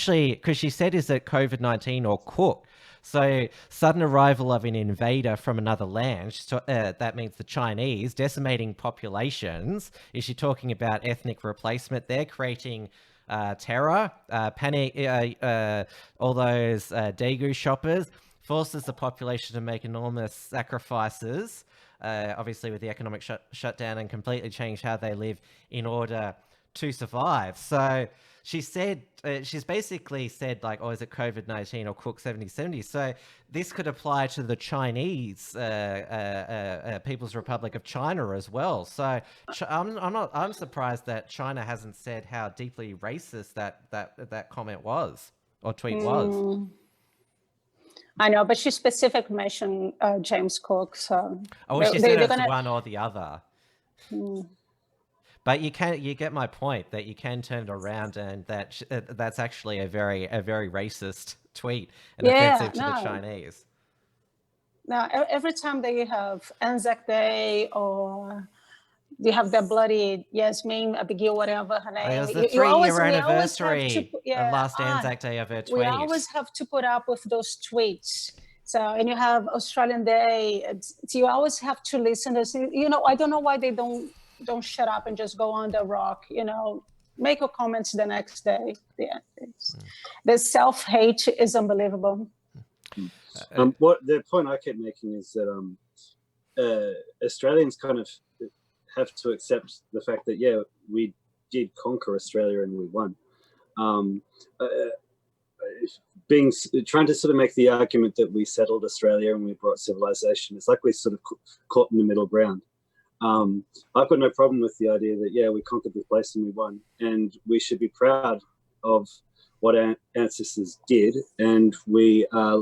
is it COVID-19 or cook? So sudden arrival of an invader from another land, that means the Chinese, decimating populations. Is she talking about ethnic replacement there, creating terror, panic, all those Daegu shoppers, forces the population to make enormous sacrifices, obviously with the economic shutdown, and completely change how they live in order to survive. So she said, she's basically said like, oh, is it COVID-19 or Cook 7070? So this could apply to the Chinese People's Republic of China as well. So I'm surprised that China hasn't said how deeply racist that comment was, or tweet was. I know, but she specifically mentioned James Cook. So she said it's one or the other. But you get my point that you can turn it around, and that's actually a very racist tweet and offensive to the Chinese. Now, every time they have Anzac Day, or they have that bloody Yasmin Abigail, whatever her name. It was the 3-year anniversary of last Anzac Day of her tweet. We always have to put up with those tweets. So, and you have Australian Day. You always have to listen to. I don't know why they don't shut up and just go on the rock, make a comment the next day. The self-hate is unbelievable. What the point I kept making is that Australians kind of have to accept the fact that, we did conquer Australia and we won. trying to sort of make the argument that we settled Australia and we brought civilization. It's like we're sort of caught in the middle ground. I've got no problem with the idea that, yeah, we conquered the place and we won, and we should be proud of what our ancestors did, and we are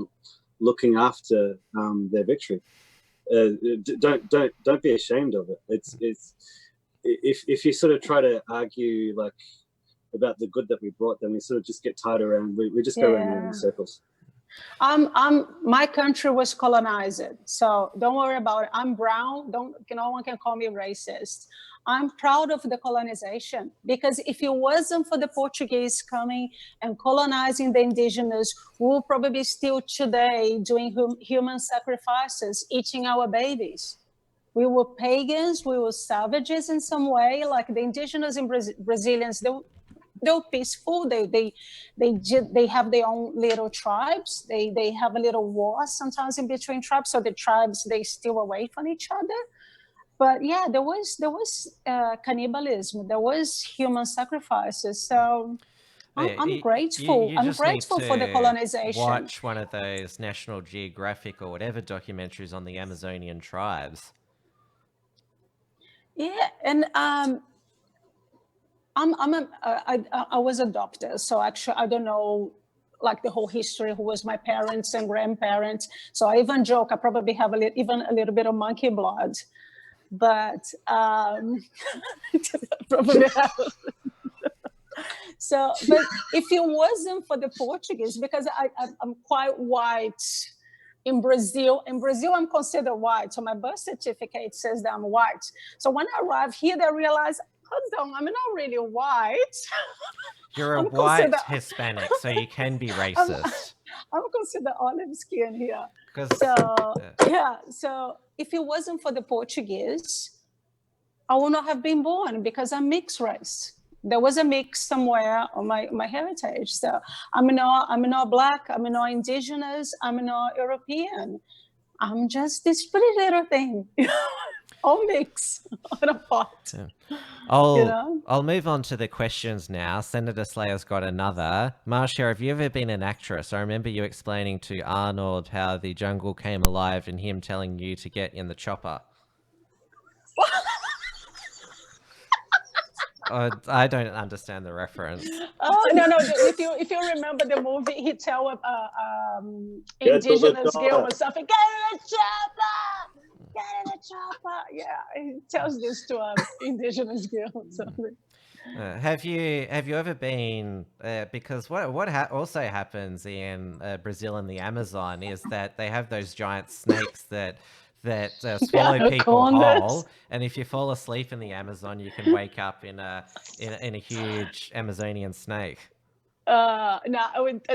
looking after their victory. Don't be ashamed of it. It's if you sort of try to argue like about the good that we brought, then we sort of just get tied around. We just go around in circles. My country was colonized, so don't worry about it. I'm brown. No one can call me racist. I'm proud of the colonization, because if it wasn't for the Portuguese coming and colonizing the indigenous, we will probably still today doing human sacrifices, eating our babies. We were pagans. We were savages in some way. Like the indigenous and Brazilians, they're peaceful. They have their own little tribes. They have a little war sometimes in between tribes. So the tribes, they steal away from each other. But yeah, there was cannibalism. There was human sacrifices. So I'm grateful. I'm grateful for the colonization. Watch one of those National Geographic or whatever documentaries on the Amazonian tribes. Yeah, and I was adopted, so actually I don't know like the whole history, who was my parents and grandparents. So I even joke I probably have even a little bit of monkey blood, but probably have. So, but if it wasn't for the Portuguese, because I'm quite white. In Brazil, I'm considered white. So my birth certificate says that I'm white. So when I arrived here, they realized, hold on, I'm not really white. You're a white Hispanic, so you can be racist. I'm considered olive skin here. So if it wasn't for the Portuguese, I would not have been born, because I'm mixed race. There was a mix somewhere on my heritage. So I'm not black, I'm not indigenous, I'm not European. I'm just this pretty little thing, all mix on a pot. Yeah. I'll move on to the questions now. Senator Slayer's got another. Marcia, have you ever been an actress? I remember you explaining to Arnold how the jungle came alive and him telling you to get in the chopper. I don't understand the reference. Oh no! If you remember the movie, he tell indigenous girl or something, get in the chopper, get in the chopper. Yeah, he tells this to indigenous girl or something. Have you ever been? Because what also happens in Brazil and the Amazon is that they have those giant snakes that swallow people whole, and if you fall asleep in the Amazon, you can wake up in a huge Amazonian snake. No,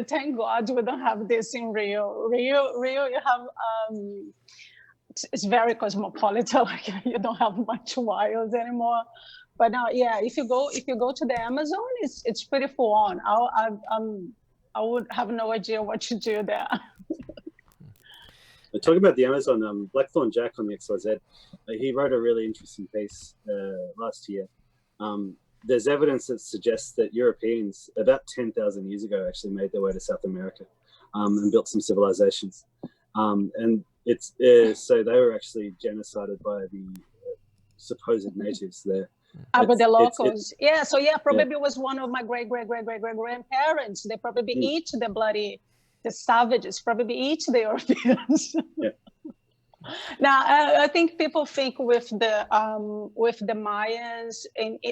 thank God we don't have this in Rio. Rio, you have it's very cosmopolitan. Like you don't have much wild anymore. But now, yeah, if you go to the Amazon, it's pretty full on. I would have no idea what to do there. Talking about the Amazon, Blackthorn Jack on the XYZ, he wrote a really interesting piece last year. There's evidence that suggests that Europeans, about 10,000 years ago, actually made their way to South America and built some civilizations. And so they were actually genocided by the supposed natives there. But the locals, probably was one of my great grandparents. They probably eat the savages, probably eat the Europeans. Yeah. Now, I think people think with the Mayans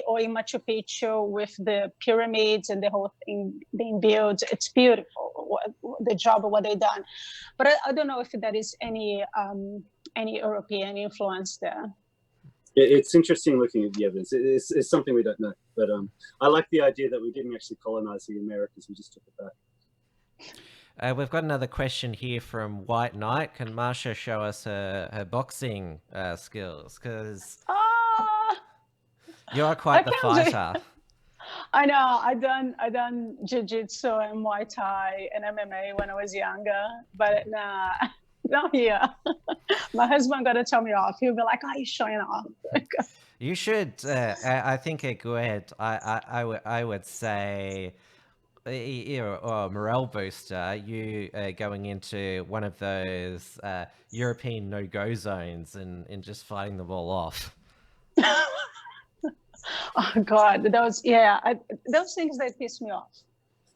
or in Machu Picchu with the pyramids and the whole thing being built, it's beautiful, the job of what they done. But I don't know if there is any European influence there. It's interesting looking at the evidence. It's something we don't know. But I like the idea that we didn't actually colonize the Americas, we just took it back. We've got another question here from White Knight. Can Marcia show us her boxing skills? Because you are quite the fighter. I know. I done jiu-jitsu and Muay Thai and MMA when I was younger, but nah, not here. My husband got to tell me off. He'll be like, "Oh, you're showing off." You should. I think a good. I would say or morale booster, you going into one of those European no-go zones and just fighting them all off. Oh God, those things that piss me off,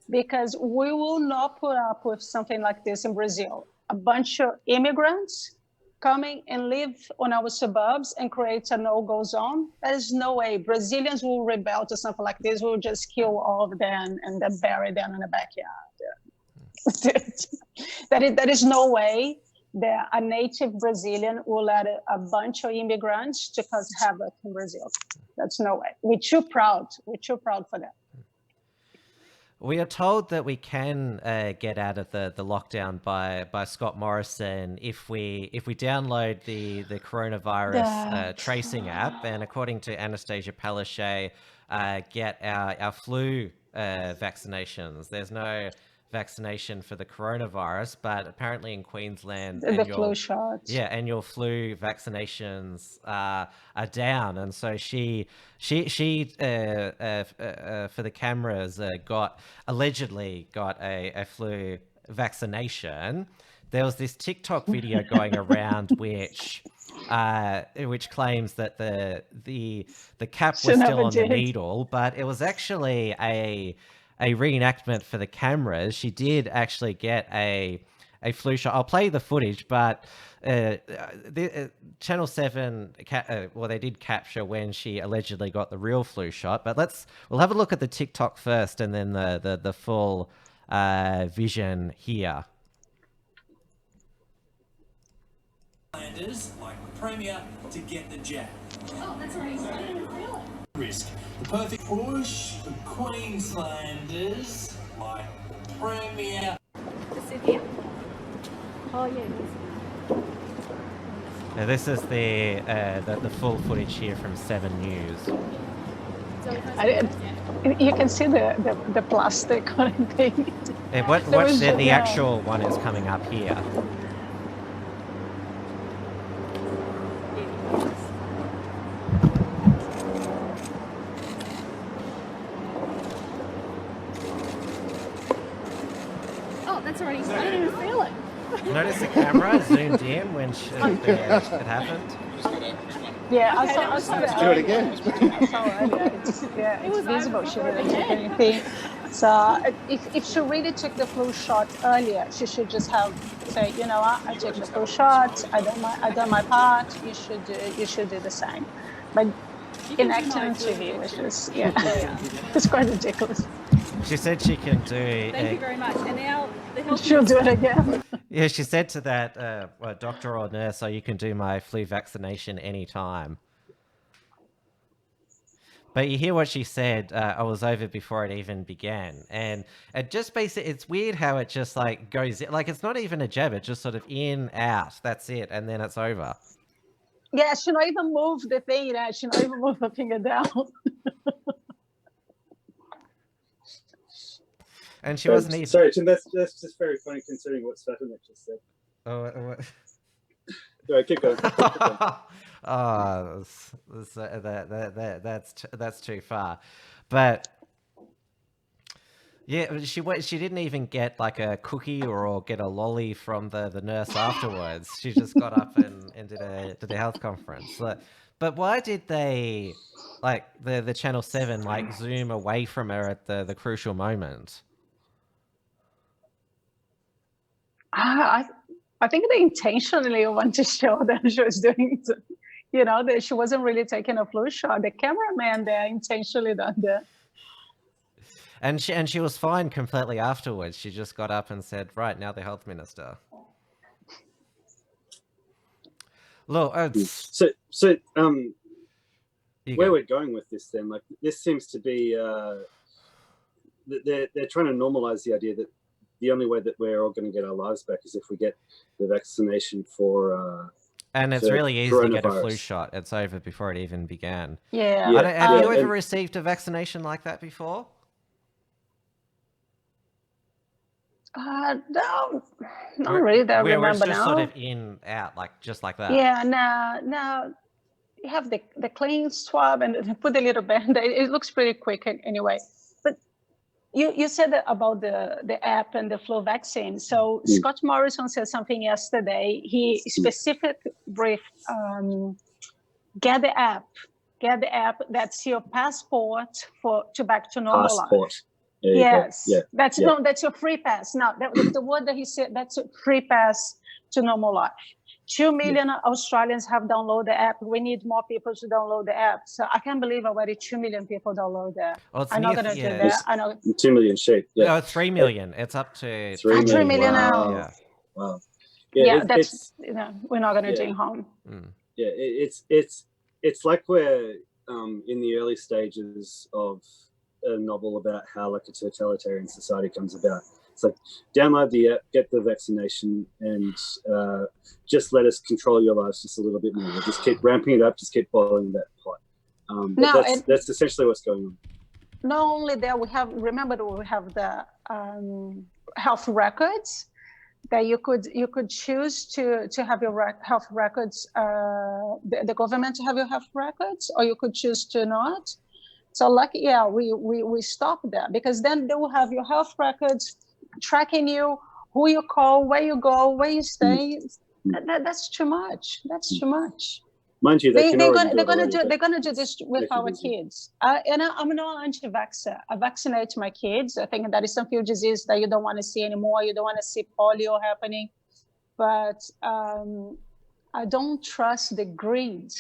because we will not put up with something like this in Brazil. A bunch of immigrants coming and live on our suburbs and create a no-go zone. There's no way Brazilians will rebel to something like this. We'll just kill all of them and then bury them in the backyard. There is no way that a native Brazilian will let a bunch of immigrants to cause havoc in Brazil. That's no way. We're too proud. We're too proud for that. We are told that we can get out of the lockdown by Scott Morrison if we download the coronavirus tracing app, and according to Anastasia Palaszczuk, get our flu vaccinations. There's no vaccination for the coronavirus, but apparently in Queensland flu shots. Yeah, annual flu vaccinations are down, and so she for the cameras allegedly got a flu vaccination. There was this TikTok video going around which claims that the cap was still on the needle, but it was actually a reenactment for the cameras. She did actually get a flu shot. I'll play the footage, but Channel 7, they did capture when she allegedly got the real flu shot. But we'll have a look at the TikTok first, and then the full vision here. Like the Premier to get the jab. Oh, that's right. Risk. The perfect push for Queenslanders like the Premier. Oh, yeah. Now, this is the full footage here from 7 News. You can see the plastic on it. The actual one is coming up here. That's already. I didn't even feel it. Notice the camera zoomed in when it happened. Yeah, I saw that. Do it again. I saw it. It's visible. She didn't take anything. So if she really took the flu shot earlier, she should just have say, you know what, I took the flu shot. I done my part. You should do the same. But enacting on TV was just it's quite ridiculous. She said she can do. Thank you very much. And now the health. She'll do it again. Yeah, she said to that doctor or nurse, "Oh, you can do my flu vaccination anytime." But you hear what she said. I was over before it even began, and it just basically, it's weird how it just like goes like it's not even a jab. It's just sort of in, out. That's it, and then it's over. Yeah, she not even move the thing. She not even move the finger down. And she wasn't even... Sorry, Tim, that's just very funny considering what Svatonic just said. Oh, what? All right, keep going. Oh, that's too far. But yeah, she didn't even get like a cookie or get a lolly from the nurse afterwards. She just got up and did a health conference. But why did they, like the Channel 7, like zoom away from her at the crucial moment? I think they intentionally want to show that she was doing it, that she wasn't really taking a flu shot. The cameraman there intentionally done that. And she was fine completely afterwards. She just got up and said, "Right, now the health minister." Look, where we're going with this then, like this seems to be they're trying to normalize the idea that the only way that we're all going to get our lives back is if we get the vaccination for and it's really easy to get a flu shot. It's over before it even began. Yeah. Have you ever received a vaccination like that before? No, not really that I remember it's just now. sort of in, out, like just like that. Yeah, no. You have the clean swab and put a little band-aid. It looks pretty quick anyway. But You said that about the app and the flu vaccine. So Scott Morrison said something yesterday. He specifically briefed, get the app. That's your passport to back to normal life. Yes, that's your free pass. Now, the word that he said, that's a free pass to normal life. 2 million Australians have downloaded the app. We need more people to download the app. So I can't believe already 2 million people download that. I'm not going to do that. I know. 2 million sheep. Yeah. No, 3 million. It's up to 3 million now. Yeah. Wow. Yeah, that's we're not going to do home. Yeah, it's like we're in the early stages of a novel about how like a totalitarian society comes about. It's like download the app, get the vaccination, and just let us control your lives just a little bit more. We'll just keep ramping it up, just keep boiling that pot. That's essentially what's going on. Not only that, we have the health records that you could choose to have your health records, the government to have your health records, or you could choose to not. So we stopped that, because then they will have your health records tracking you, who you call, where you go, where you stay. That's too much. That's too much. Mind you, they're going to do this with our kids. And I'm not anti-vaxxer. I vaccinate my kids. I think that is some few disease that you don't want to see anymore. You don't want to see polio happening. But I don't trust the greed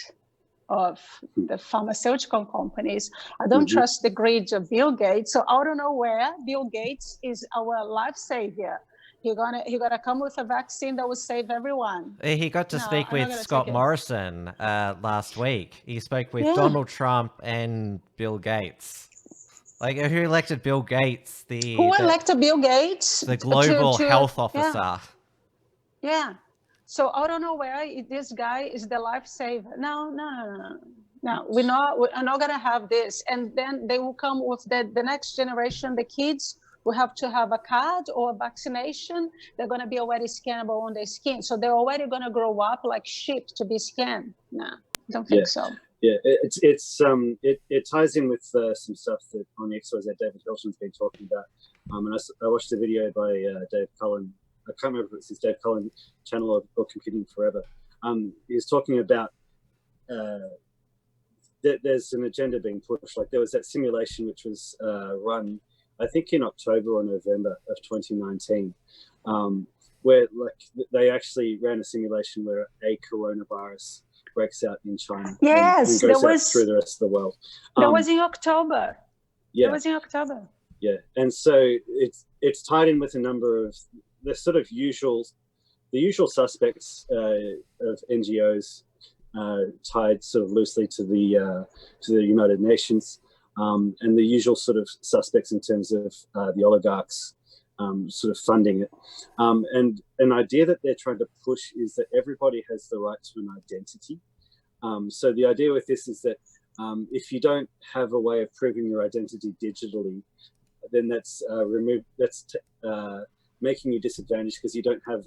of the pharmaceutical companies. I don't trust the greed of Bill Gates. So I don't know where Bill Gates is our life savior. He gonna come with a vaccine that will save everyone. He got to speak with Scott Morrison last week. He spoke with Donald Trump and Bill Gates. Like, who elected Bill Gates? Who elected Bill Gates? The global health officer. Yeah. So I don't know where this guy is the lifesaver. No. We're not gonna have this. And then they will come with the next generation, the kids will have to have a card or a vaccination. They're gonna be already scannable on their skin. So they're already gonna grow up like sheep to be scanned. No, don't think so. Yeah, it ties in with some stuff that on the XYZ David Hilton's been talking about. And I watched a video by Dave Cullen. I can't remember if it's his Dave Cullen channel or Computing Forever. He was talking about there's an agenda being pushed. Like there was that simulation which was run, I think in October or November of 2019, where like they actually ran a simulation where a coronavirus breaks out in China and goes out through the rest of the world. That was in October. Yeah. That was in October. Yeah, and so it's tied in with a number of the sort of usual suspects of NGOs tied sort of loosely to the United Nations, and the usual sort of suspects in terms of the oligarchs sort of funding it. And an idea that they're trying to push is that everybody has the right to an identity. So the idea with this is that if you don't have a way of proving your identity digitally, then that's making you disadvantaged because you don't have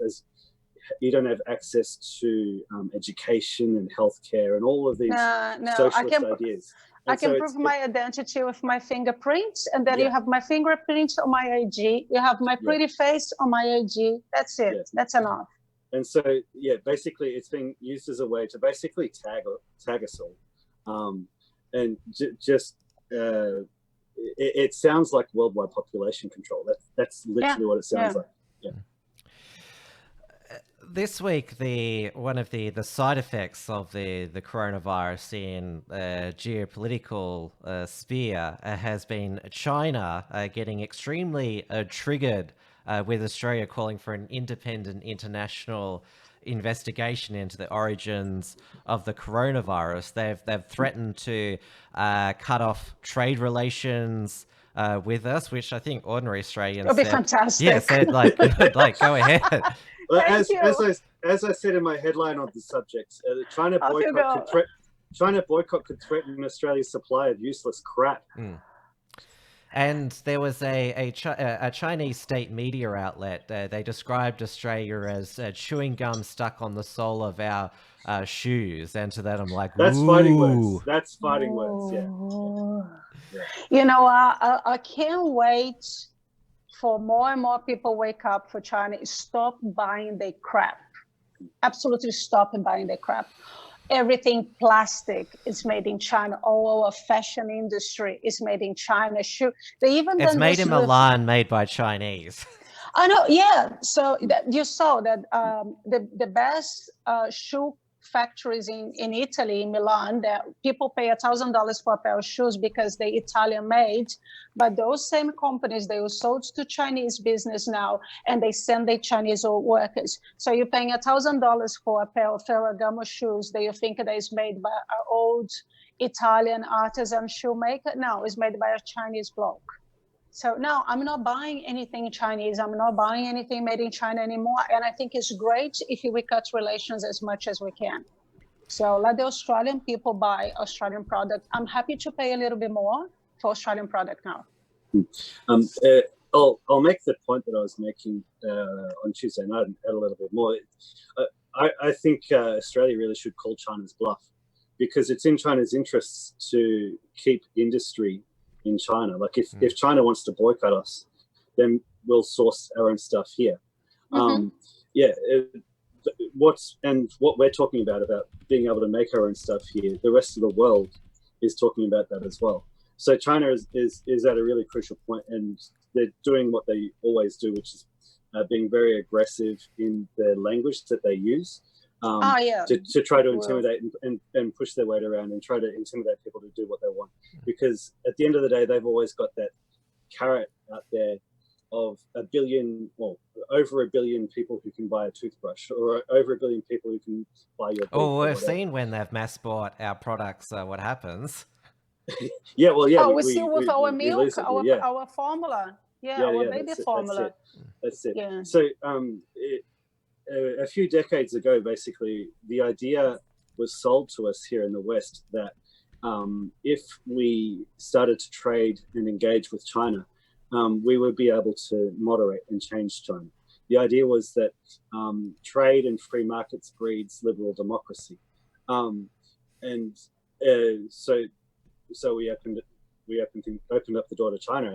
access to education and healthcare and all of these socialist ideas. I can prove my identity with my fingerprints, and then you have my fingerprints on my ID. You have my pretty face on my ID. That's it. Yeah. That's enough. And so, basically, it's being used as a way to basically tag us all, and it sounds like worldwide population control. That's literally what it sounds like. Yeah. This week, one of the side effects of the coronavirus in geopolitical sphere has been China getting extremely triggered with Australia calling for an independent international investigation into the origins of the coronavirus. They've threatened to cut off trade relations with us, which I think ordinary Australians would be fantastic. Yeah, said like go ahead. Well, as I said in my headline on the subject, China boycott could threaten Australia's supply of useless crap. And there was a Chinese state media outlet. They described Australia as chewing gum stuck on the sole of our shoes. And to that, I'm like, That's fighting words. ooh. That's fighting words. Yeah. You know, I can't wait for more and more people wake up for China. Stop buying their crap. Absolutely stop buying their crap. Everything plastic is made in China. All our fashion industry is made in China. They even It's done made this in with- Milan, made by Chinese. I know, yeah. So you saw that the best shoe factories in Italy, in Milan, that people pay $1,000 for a pair of shoes because they're Italian made. But those same companies, they were sold to Chinese business now, and they send their Chinese workers. So you're paying $1,000 for a pair of Ferragamo shoes that you think that is made by an old Italian artisan shoemaker. No, it's made by a Chinese bloke. So no, I'm not buying anything Chinese. I'm not buying anything made in China anymore. And I think it's great if we cut relations as much as we can. So let the Australian people buy Australian product. I'm happy to pay a little bit more for Australian product now. I'll make the point that I was making on Tuesday night and add a little bit more. I think Australia really should call China's bluff, because it's in China's interests to keep industry in China. Like if China wants to boycott us, then we'll source our own stuff here. What we're talking about being able to make our own stuff here, the rest of the world is talking about that as well. So China is at a really crucial point, and they're doing what they always do, which is being very aggressive in the language that they use. To try to intimidate and push their weight around and try to intimidate people to do what they want. Because at the end of the day, they've always got that carrot out there of over a billion people who can buy a toothbrush, or over a billion people who can buy your book. Oh, we've seen when they've mass bought our products, what happens. Yeah, well, yeah. We see with our milk, our formula. Our baby formula. That's it. Yeah. So a few decades ago, basically, the idea was sold to us here in the West that if we started to trade and engage with China, we would be able to moderate and change China. The idea was that trade and free markets breeds liberal democracy, so we opened up the door to China,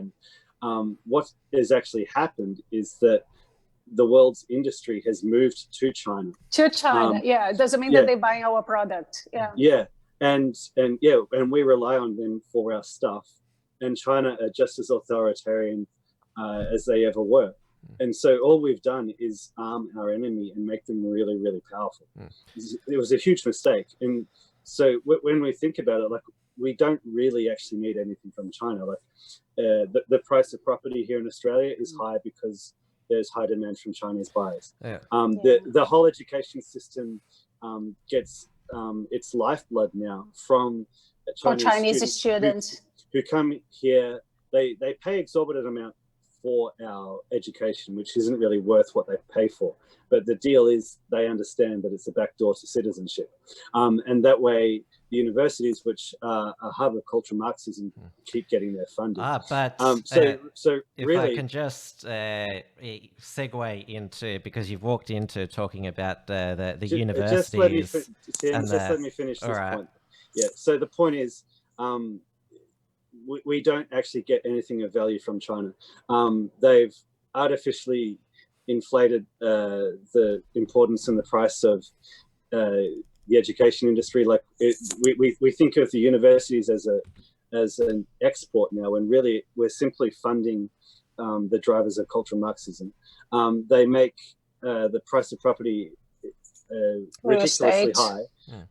and what has actually happened is that the world's industry has moved to China. It doesn't mean that they're buying our product. And we rely on them for our stuff, and China are just as authoritarian as they ever were. And so all we've done is arm our enemy and make them really, really powerful. It was a huge mistake. And so when we think about it, like, we don't really actually need anything from China. Like the price of property here in Australia is high because there's high demand from Chinese buyers. The whole education system gets its lifeblood now from Chinese students who come here. They pay exorbitant amount for our education, which isn't really worth what they pay for. But the deal is they understand that it's a backdoor to citizenship. And that way, the universities, which are a hub of cultural Marxism, keep getting their funding. So if really, I can just segue into, because you've walked into talking about the universities. Just let me finish this point. Yeah. So the point is, we don't actually get anything of value from China. They've artificially inflated the importance and the price of the education industry. Like we think of the universities as an export now, when really we're simply funding the drivers of cultural Marxism. They make the price of property ridiculously high,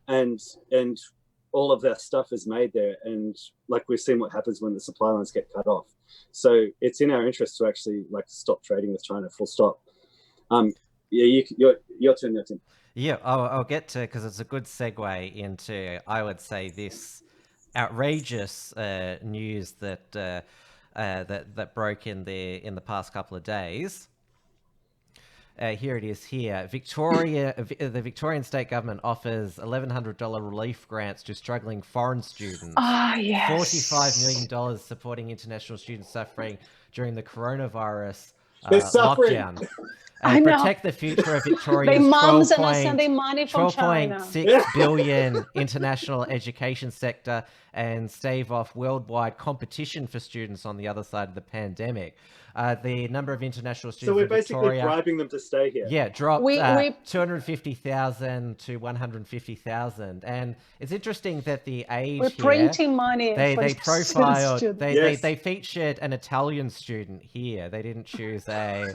and all of that stuff is made there, and like we've seen what happens when the supply lines get cut off. So it's in our interest to actually stop trading with China, full stop. Your turn, Tim. Yeah, I'll get to, because it's a good segue into, I would say, this outrageous news that that broke in the past couple of days. here it is here. The Victorian state government offers $1,100 relief grants to struggling foreign students. Ah, yes. $45 million supporting international students suffering during the coronavirus They're suffering. lockdown. I know. Protect the future of Victoria's Their mums are not sending money from China. 12.6 billion international education sector and stave off worldwide competition for students on the other side of the pandemic. The number of international students So we're in basically Victoria, bribing them to stay here. yeah, dropped We- 250,000 to 150,000. And it's interesting that the age We're here, printing money. they for profiled, students. Yes. they featured an Italian student here. They didn't choose a...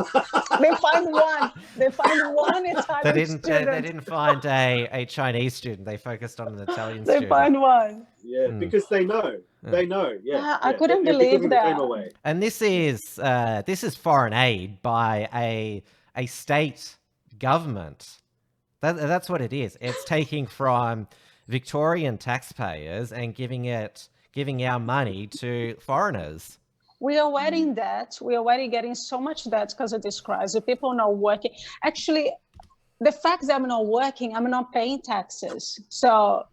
They find one. They find one Italian They didn't. student. They didn't find a Chinese student. They focused on an Italian They student. find one. Yeah, because they know. They know. Yeah. Yeah, I yeah. couldn't They're believe giving the dream that. away. And this is foreign aid by a state government. That's what it is. It's taking from Victorian taxpayers and giving our money to foreigners. We are already in debt. We are already getting so much debt because of this crisis. People are not working. Actually, the fact that I'm not working, I'm not paying taxes. So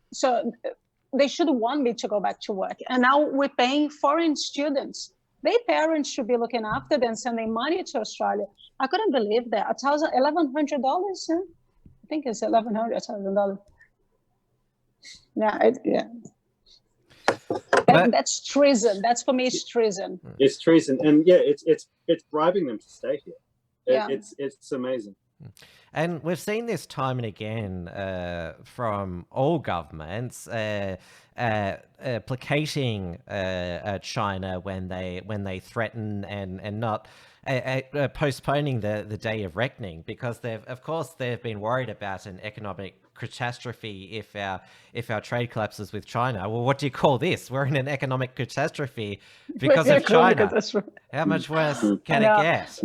they should want me to go back to work. And now we're paying foreign students. Their parents should be looking after them, sending money to Australia. I couldn't believe that. $1,100. Huh? I think it's $1,100. Yeah. But- That's treason. That's for me, it's treason. It's treason, and yeah, it's bribing them to stay here. Yeah. It's amazing. And we've seen this time and again from all governments placating China when they threaten and not postponing the day of reckoning, because they've been worried about an economic catastrophe if our trade collapses with China. Well, what do you call this? We're in an economic catastrophe because of China. How much worse can it get?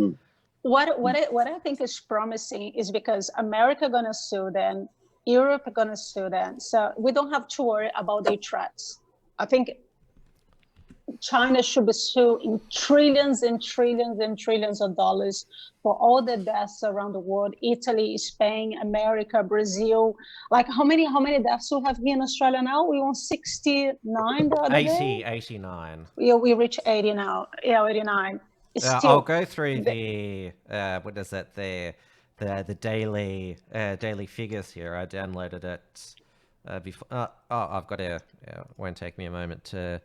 What I think is promising is because America gonna sue them, Europe gonna sue them, so we don't have to worry about their threats. I think China should be sued in trillions and trillions and trillions of dollars for all the deaths around the world. Italy, Spain, America, Brazil. Like how many deaths we have here in Australia now? We on 69 the other day? 89. Yeah, we reach 80 now. Yeah, 89. It's still, I'll go through the what is it, the daily figures here. I downloaded it before. I've got it won't take me a moment to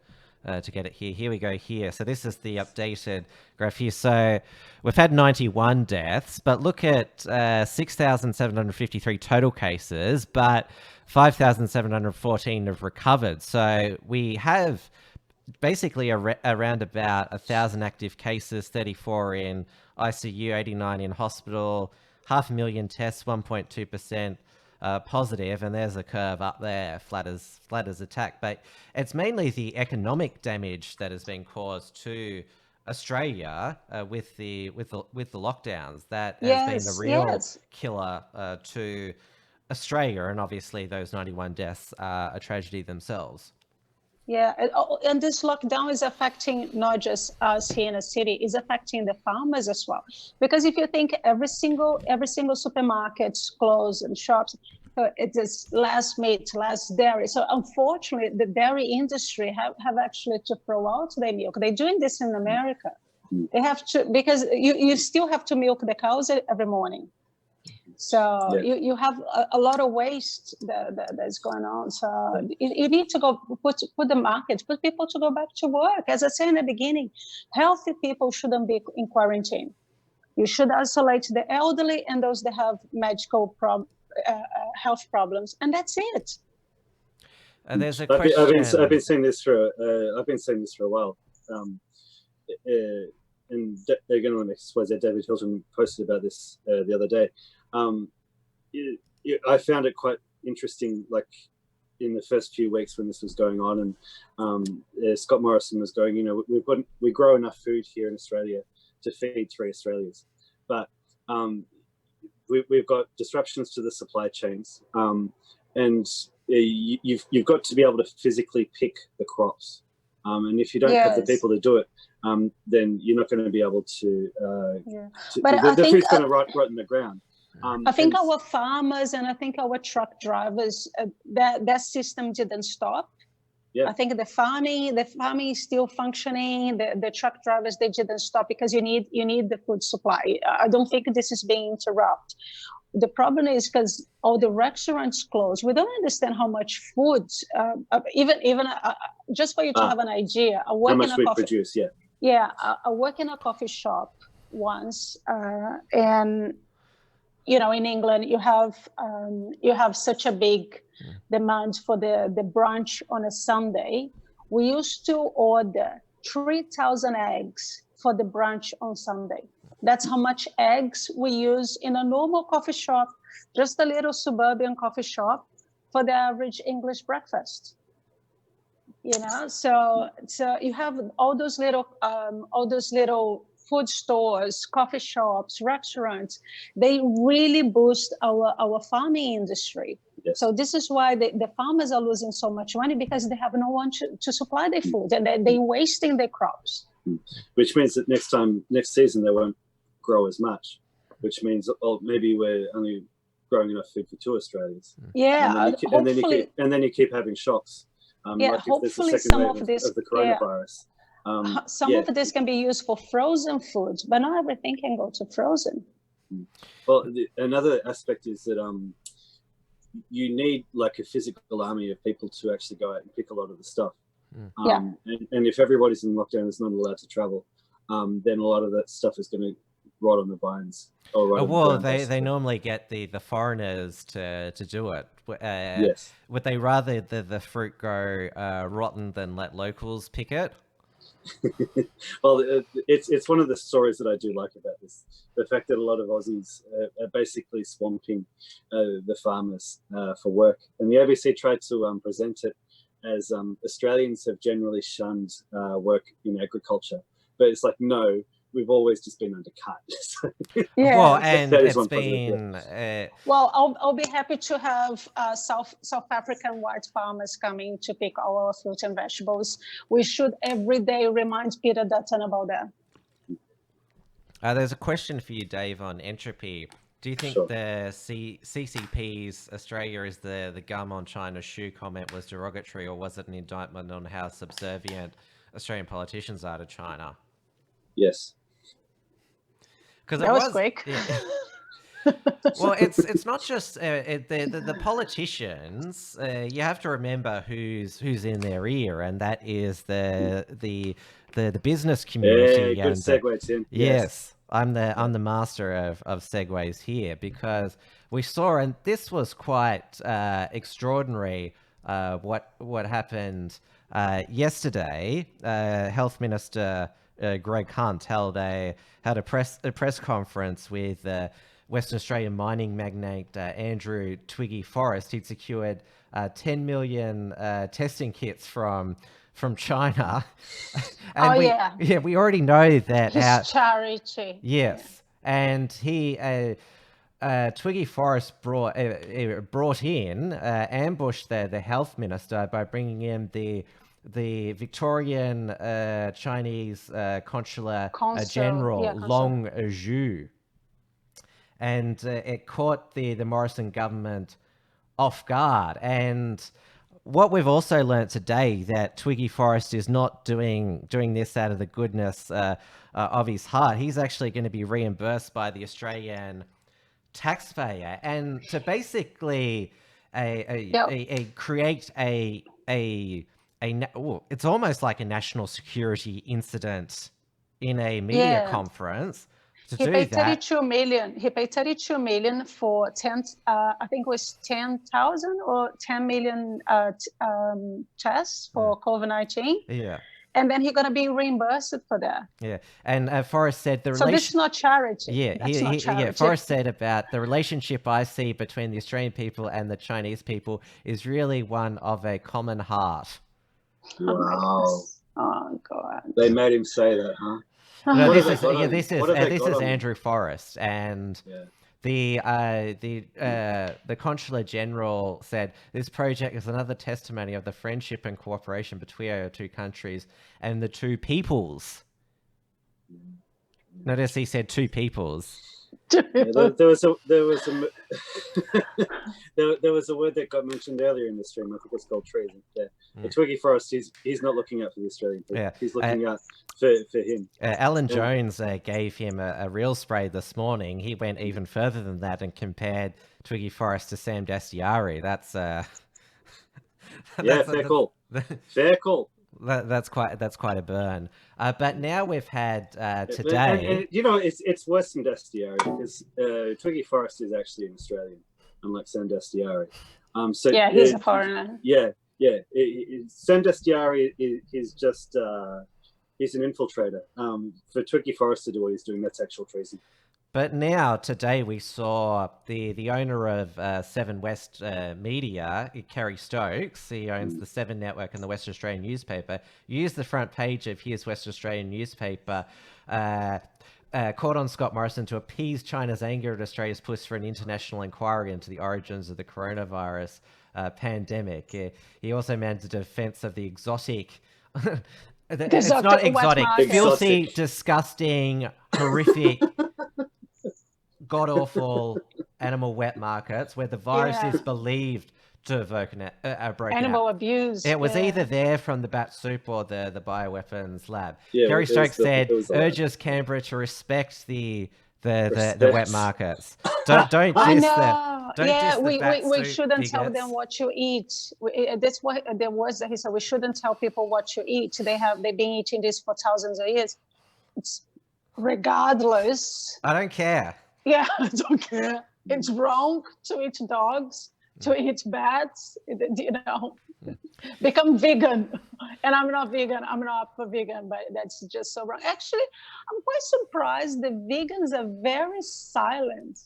get it here. Here we go here. So this is the updated graph here. So we've had 91 deaths, but look at 6,753 total cases, but 5,714 have recovered. So we have basically around about 1,000 active cases, 34 in ICU, 89 in hospital, 500,000 tests, 1.2% positive, and there's a curve up there, flat as a tack. But it's mainly the economic damage that has been caused to Australia with the lockdowns that has been the real killer to Australia, and obviously those 91 deaths are a tragedy themselves. Yeah, and this lockdown is affecting not just us here in the city, it's affecting the farmers as well. Because if you think every single supermarket's closed and shops, it is less meat, less dairy. So unfortunately, the dairy industry have actually to throw out their milk. They're doing this in America. They have to, because you still have to milk the cows every morning. So you have a lot of waste that's going on. So you need to go put the market, put people to go back to work. As I said in the beginning, healthy people shouldn't be in quarantine. You should isolate the elderly and those that have medical health problems, and that's it. And there's a question. I've been saying this for a while. And again, on XYZ, David Hilton posted about this the other day. I found it quite interesting, like in the first few weeks when this was going on, and Scott Morrison was going, we grow enough food here in Australia to feed 3 Australias, but we've got disruptions to the supply chains, and you've got to be able to physically pick the crops. And if you don't have the Yes. people to do it, then you're not going to be able to. But I the think, food's going to rot in the ground. I think and- our farmers and I think our truck drivers, that system didn't stop. Yeah. I think the farming is still functioning. The truck drivers, they didn't stop because you need the food supply. I don't think this is being interrupted. The problem is because all the restaurants closed. We don't understand how much food, even just for you to have an idea. I work how in much a we coffee. produce, yeah. Yeah, I work in a coffee shop once, and in England you have such a big demand for the brunch on a Sunday. We used to order 3,000 eggs for the brunch on Sunday. That's how much eggs we use in a normal coffee shop, just a little suburban coffee shop, for the average English breakfast. So you have all those little food stores, coffee shops, restaurants. They really boost our farming industry. Yes. So this is why the farmers are losing so much money, because they have no one to supply their food, and they're wasting their crops. Which means that next season they won't grow as much, which means maybe we're only growing enough food for 2 Australias. Yeah, and then you keep having shocks. Like if there's a second wave of the coronavirus. Some of this can be used for frozen foods, but not everything can go to frozen. Well, another aspect is that you need like a physical army of people to actually go out and pick a lot of the stuff. And if everybody's in lockdown, is not allowed to travel, then a lot of that stuff is going to rot on the vines. Well, they normally get the foreigners to do it. Yes. Would they rather the fruit go rotten than let locals pick it? Well, it's one of the stories that I do like about this. The fact that a lot of Aussies are basically swamping the farmers for work. And the ABC tried to present it as Australians have generally shunned work in agriculture. But it's like, no, we've always just been undercut. Well, and That is it's one been... Well, I'll be happy to have South African white farmers coming to pick our fruit and vegetables. We should every day remind Peter Dutton about that. There's a question for you, Dave, on entropy. Do you think the CCP's Australia is the gum on China's shoe comment was derogatory, or was it an indictment on how subservient Australian politicians are to China? Yes. Because that was quick. Yeah. Well, it's not just the politicians. You have to remember who's in their ear, and that is the business community. Yeah, good segue, Tim. Yes, I'm the master of segues here, because we saw, and this was quite extraordinary. What happened yesterday? Health Minister Greg Hunt held a press conference with Western Australian mining magnate Andrew Twiggy Forrest. He'd secured 10 million testing kits from China. And we already know that. His charity. Yes, and he Twiggy Forrest brought in, ambushed the health minister by bringing in the Victorian Chinese Consular General Long Zhu. And it caught the Morrison government off guard. And what we've also learnt today, that Twiggy Forrest is not doing this out of the goodness of his heart. He's actually going to be reimbursed by the Australian taxpayer, and to basically create it's almost like a national security incident in a media conference. He paid 32 million. He paid 32 million for 10. I think it was 10,000 or 10 million tests for COVID-19. Yeah. And then he's going to be reimbursed for that. Yeah. And Forrest said So this is not charity. Yeah. Forrest said about the relationship I see between the Australian people and the Chinese people is really one of a common heart. Wow. Oh God. They made him say that, huh? No, this is Andrew Forrest, and The Consular General said this project is another testimony of the friendship and cooperation between our two countries and the two peoples. Notice he said two peoples. Yeah, there was a there was a word that got mentioned earlier in the stream. I think it's called treason. Yeah. The Twiggy Forrest, he's not looking out for the Australian people. Yeah. He's looking out for him. Alan Jones gave him a real spray this morning. He went even further than that and compared Twiggy Forrest to Sam Dastyari. That's fair call. Fair call. That's quite a burn. But now we've had today. And, it's worse than Dastyari because Twiggy Forrest is actually an Australian, unlike Sam Dastyari. So yeah, he's a foreigner. Yeah. Sam Dastyari is just he's an infiltrator. For Twiggy Forrest to do what he's doing, that's actual treason. But now, today, we saw the owner of Seven West Media, Kerry Stokes, he owns the Seven Network and the West Australian newspaper, used the front page of his West Australian newspaper, called on Scott Morrison to appease China's anger at Australia's push for an international inquiry into the origins of the coronavirus pandemic. He also mounted a defense of the exotic... It's not exotic, filthy, disgusting, horrific... god-awful animal wet markets where the virus is believed to have broken Animal out. Abuse. It was either there from the bat soup or the bioweapons lab. Yeah, Kerry Stokes said, urges lab. Canberra to respect the wet markets. Don't diss them. We shouldn't tell them what you eat. That's what there was that he said. We shouldn't tell people what you eat. They've been eating this for thousands of years. It's regardless. I don't care. Yeah, I don't care. It's wrong to eat dogs, to eat bats, become vegan. And I'm not vegan, I'm not a vegan, but that's just so wrong. Actually, I'm quite surprised the vegans are very silent.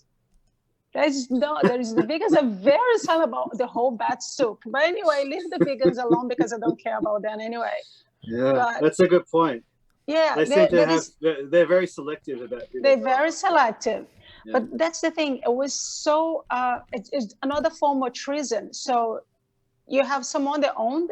The vegans are very silent about the whole bat soup. But anyway, leave the vegans alone because I don't care about them anyway. Yeah, that's a good point. Yeah, they're very selective about who they're very selective. Yeah. But that's the thing. It was so it's another form of treason. So you have someone that own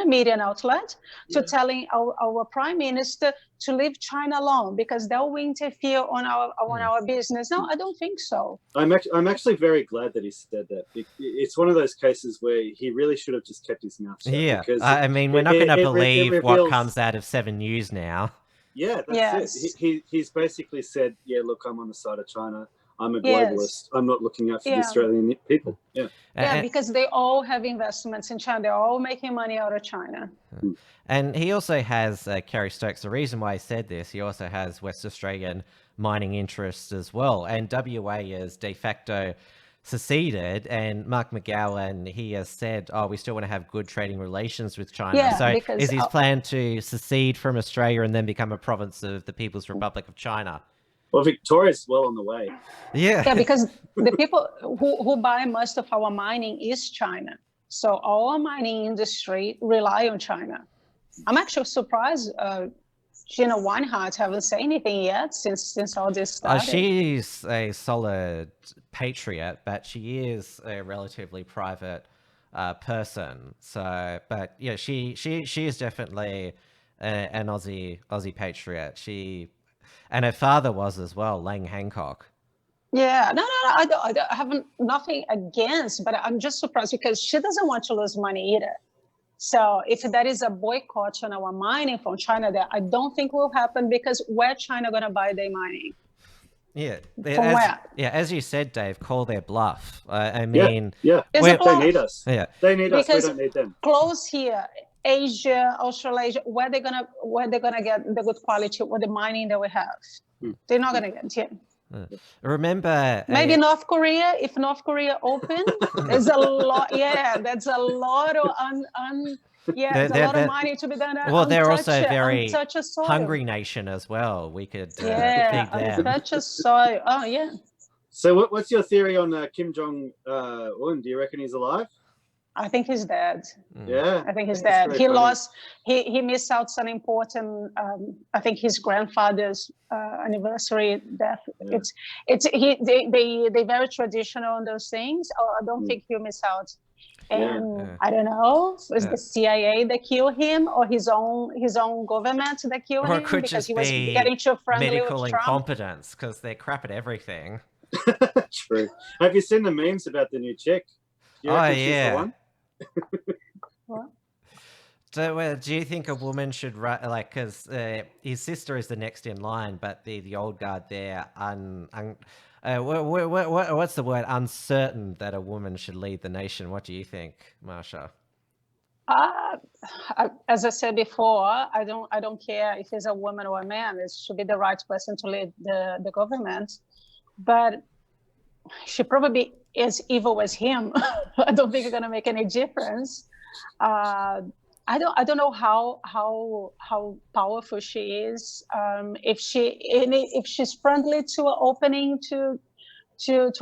a media outlet to telling our prime minister to leave China alone because that will interfere on our business. No, I don't think so. I'm actually very glad that he said that. It's one of those cases where he really should have just kept his mouth shut. Yeah, because I mean, we're not going to believe what comes out of 7 News now. Yeah, that's it. He's basically said, yeah, look, I'm on the side of China. I'm a globalist. Yes. I'm not looking out for the Australian people. Yeah. Yeah, because they all have investments in China. They're all making money out of China. And he also has, Kerry Stokes, the reason why he said this, he also has West Australian mining interests as well. And WA is de facto seceded, and Mark McGowan, he has said, we still want to have good trading relations with China. Yeah, so is his plan to secede from Australia and then become a province of the People's Republic of China? Well, Victoria's well on the way. Yeah, because the people who buy most of our mining is China. So our mining industry rely on China. I'm actually surprised Gina Weinhardt haven't said anything yet since all this started. She's a solid patriot, but she is a relatively private person. So, but yeah, she is definitely an Aussie patriot. And her father was as well, Lang Hancock. Yeah, no, I haven't nothing against, but I'm just surprised because she doesn't want to lose money either. So if there is a boycott on our mining from China, that I don't think will happen because where China going to buy their mining? Yeah, as you said, Dave, call their bluff. I mean, they need us. Yeah, they need us. Because we don't need them. Close here, Asia, Australasia, where they're gonna get the good quality with the mining that we have. They're not gonna get it. Remember, maybe North Korea. If North Korea open, there's a lot. Yeah, that's a lot of there's a lot of mining to be done. Well, they're also a very hungry nation as well. We could feed them. Untouched soil. Oh yeah. So what's your theory on Kim Jong Un? Do you reckon he's alive? I think he's dead. Yeah, I think he's That's dead. very He funny. lost. He missed out some important. I think his grandfather's anniversary death. Yeah. They very traditional on those things. I don't think he'll miss out. And Yeah. I don't know, was Yeah. the CIA that killed him, or his own government that killed Or him it could because just he was be getting too friendly medical with Trump? incompetence because they're crap at everything. True. Have you seen the memes about the new chick? Do you Oh, reckon she's the yeah. one? What? So, do you think a woman should because his sister is the next in line, but the old guard there, what's the word? Uncertain that a woman should lead the nation. What do you think, Marcia? As I said before, I don't care if it's a woman or a man. It should be the right person to lead the government. But she probably is evil as him. I don't think it's gonna make any difference. I don't know how powerful she is. If she's friendly to an opening to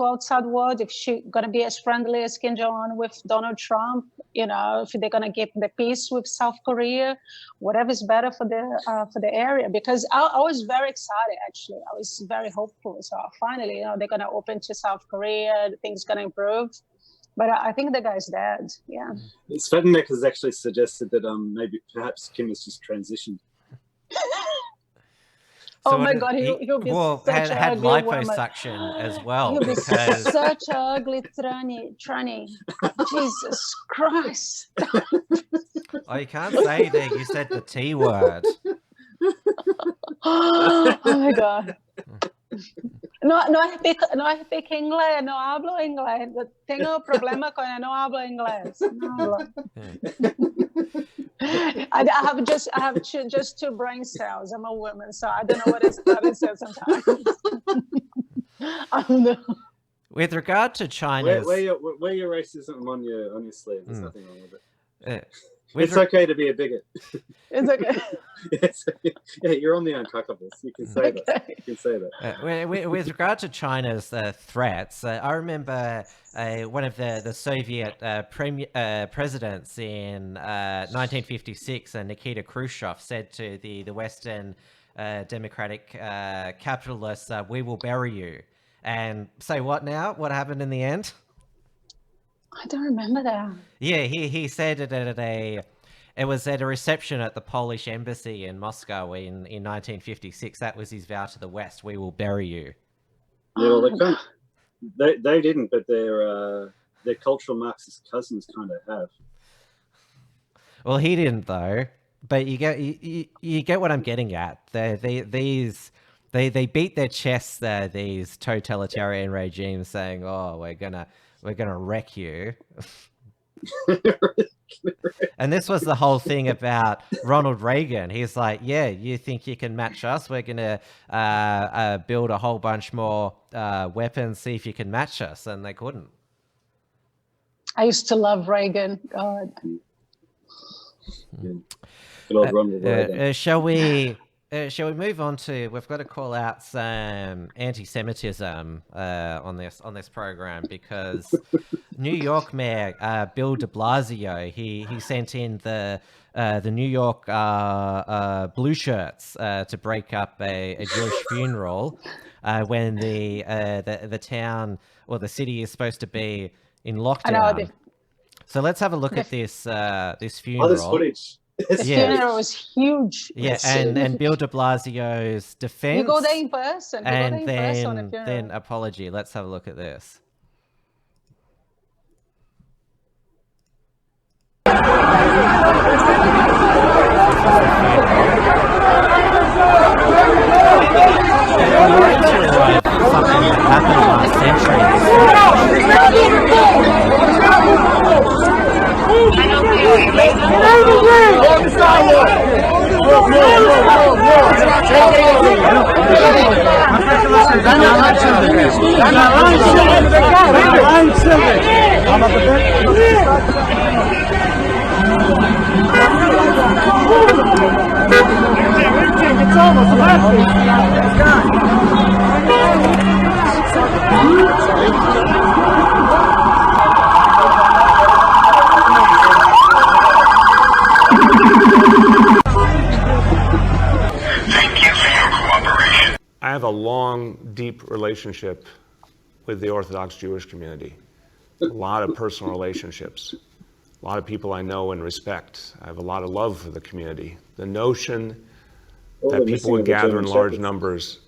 outside world, if she's gonna be as friendly as Kim Jong-un with Donald Trump, if they're gonna get the peace with South Korea, whatever is better for the area. Because I was very excited, actually. I was very hopeful. So finally, they're gonna open to South Korea, things gonna improve. But I think the guy's dead. Yeah. Svetnik has actually suggested that maybe perhaps Kim has just transitioned. Oh So my what- God, he'll be well, such an had ugly woman. liposuction as well He'll be because such an ugly tranny. Jesus Christ. oh, you can't say that. You said the T word. Oh my God. No speak inglés, no hablo inglés. Tengo problema con el no hablo inglés. No hablo. I have just two brain cells. I'm a woman, so I don't know what it says sometimes. I don't know. With regard to China's, Wear your racism on your sleeve. There's nothing wrong with it. with It's okay to be a bigot. It's okay. Yes. Yeah, you're on the Uncuckables. You can say that. Okay. You can say that. with regard to China's threats, I remember one of the Soviet presidents in 1956, Nikita Khrushchev, said to the Western democratic capitalists, "We will bury you." And say what now? What happened in the end? I don't remember that. Yeah, he said it at it was at a reception at the Polish embassy in Moscow in 1956. That was his vow to the West: "We will bury you." Yeah, well, they didn't, but their cultural Marxist cousins kind of have. Well, he didn't though. But you get what I'm getting at. They beat their chests. These totalitarian regimes saying, "Oh, we're gonna wreck you." And this was the whole thing about Ronald Reagan. He's like, "Yeah, you think you can match us? We're gonna build a whole bunch more weapons. See if you can match us." And they couldn't. I used to love Reagan. God. Good old Ronald Reagan. Shall we move on to? We've got to call out some anti-Semitism on this program because New York Mayor Bill De Blasio he sent in the New York blue shirts to break up a Jewish funeral when the town or the city is supposed to be in lockdown. So let's have a look at this funeral. Oh, this footage. The funeral was huge. Yeah, and Bill De Blasio's defense. You go there in person. And then apology. Let's have a look at this. Something that happened last deep relationship with the Orthodox Jewish community, a lot of personal relationships, a lot of people I know and respect. I have a lot of love for the community. The notion that people would gather in large numbers,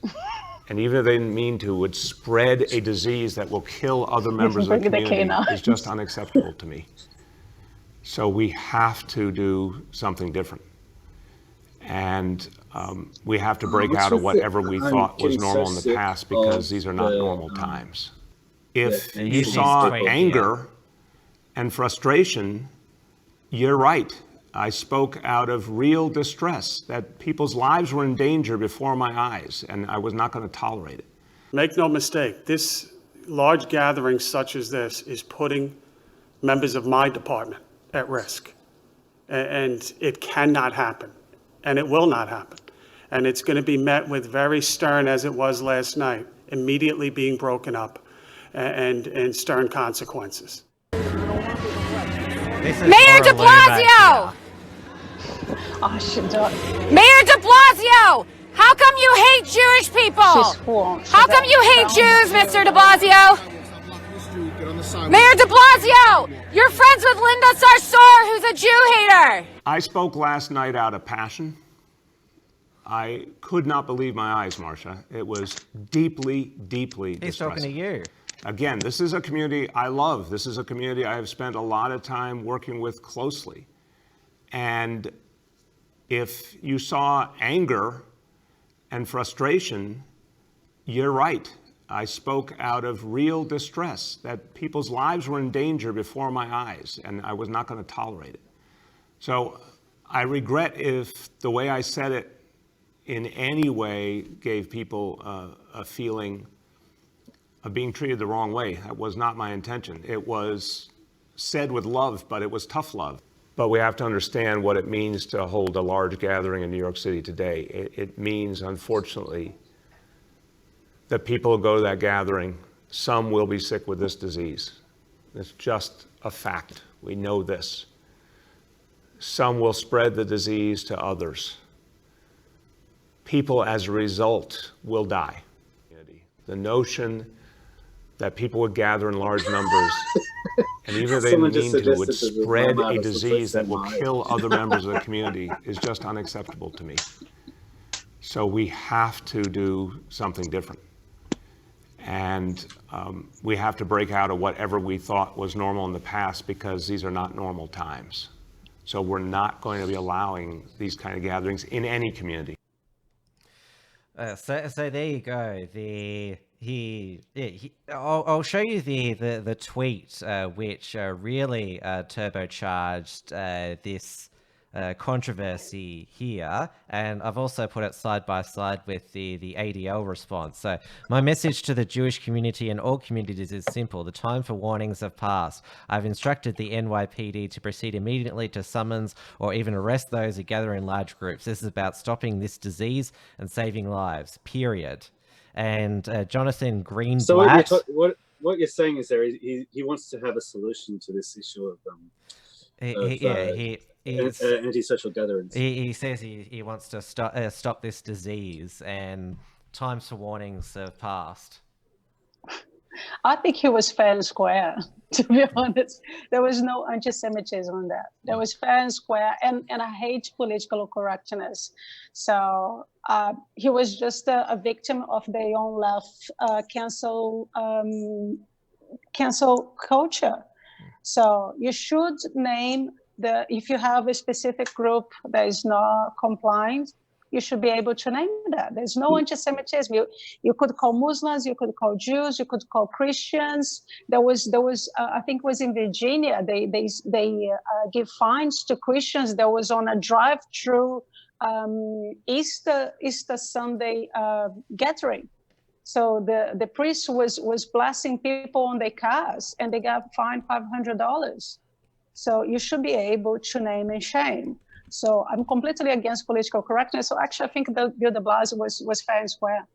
and even if they didn't mean to, would spread a disease that will kill other members of the community is just unacceptable to me. So we have to do something different. And we have to break out of whatever we thought was normal in the past, because these are not normal times. If you saw anger and frustration, you're right. I spoke out of real distress, that people's lives were in danger before my eyes, and I was not going to tolerate it. Make no mistake, this large gathering such as this is putting members of my department at risk. And it cannot happen, and it will not happen. And it's going to be met with very stern, as it was last night, immediately being broken up and stern consequences. Mayor de Blasio! Oh, she don't. Mayor de Blasio! How come you hate Jewish people? How come you hate Jews, Mr. de Blasio? Mayor de Blasio! You're friends with Linda Sarsour, who's a Jew hater! I spoke last night out of passion. I could not believe my eyes, Marcia. It was deeply, deeply distressing. He's talking to you. Again, this is a community I love. This is a community I have spent a lot of time working with closely. And if you saw anger and frustration, you're right. I spoke out of real distress, that people's lives were in danger before my eyes, and I was not going to tolerate it. So I regret if the way I said it in any way gave people a feeling of being treated the wrong way. That was not my intention. It was said with love, but it was tough love. But we have to understand what it means to hold a large gathering in New York City today. It means, unfortunately, that people who go to that gathering, some will be sick with this disease. It's just a fact. We know this. Some will spread the disease to others. People, as a result, will die. The notion that people would gather in large numbers, and even if they didn't mean to, would spread a disease that will kill other members of the community is just unacceptable to me. So we have to do something different. And we have to break out of whatever we thought was normal in the past, because these are not normal times. So we're not going to be allowing these kind of gatherings in any community. So there you go. I'll show you the tweet which really turbocharged this controversy here, and I've also put it side by side with the ADL response. So my message to the Jewish community and all communities is simple. The time for warnings have passed. I've instructed the NYPD to proceed immediately to summons or even arrest those who gather in large groups. This is about stopping this disease and saving lives, period. And Jonathan Greenblatt... So what you're saying is there, he wants to have a solution to this issue of antisocial gatherings. He says he wants to stop this disease, and times for warnings have passed. I think he was fair and square, to be honest. There was no anti-Semitism on that. There was fair and square, and I hate political correctness. So he was just a victim of their own left cancel culture. So you should name if you have a specific group that is not compliant, you should be able to name that. There's no anti-Semitism. You could call Muslims, you could call Jews, you could call Christians. There was I think it was in Virginia, they give fines to Christians. There was on a drive-through Easter Sunday gathering. So the priest was blessing people on their cars, and they got fined $500. So you should be able to name and shame. So I'm completely against political correctness. So actually, I think that Bill de Blasio was fair and square.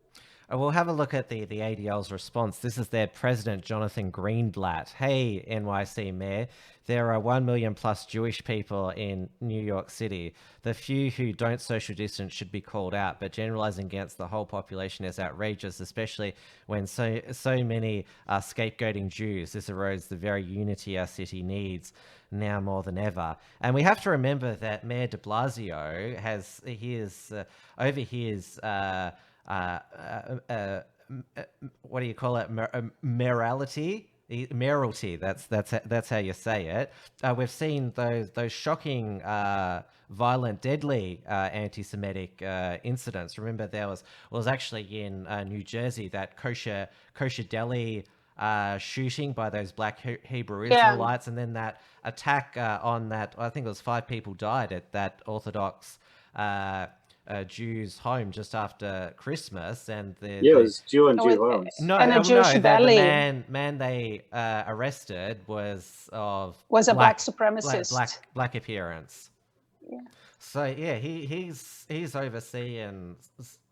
We'll have a look at the ADL's response. This is their president, Jonathan Greenblatt. Hey, NYC mayor, there are 1 million plus Jewish people in New York City. The few who don't social distance should be called out, but generalizing against the whole population is outrageous, especially when so many are scapegoating Jews. This erodes the very unity our city needs now more than ever. And we have to remember that Mayor de Blasio has over his what do you call it? Mayoralty. That's how you say it. We've seen those shocking, violent, deadly anti-Semitic incidents. Remember, there was actually in New Jersey that kosher deli shooting by those black Hebrew Israelites, and then that attack on that. I think it was 5 people died at that Orthodox Jews' home just after Christmas, and it was Jew and Jew violence. The man they arrested was a black supremacist, black appearance. Yeah. So yeah, he's overseeing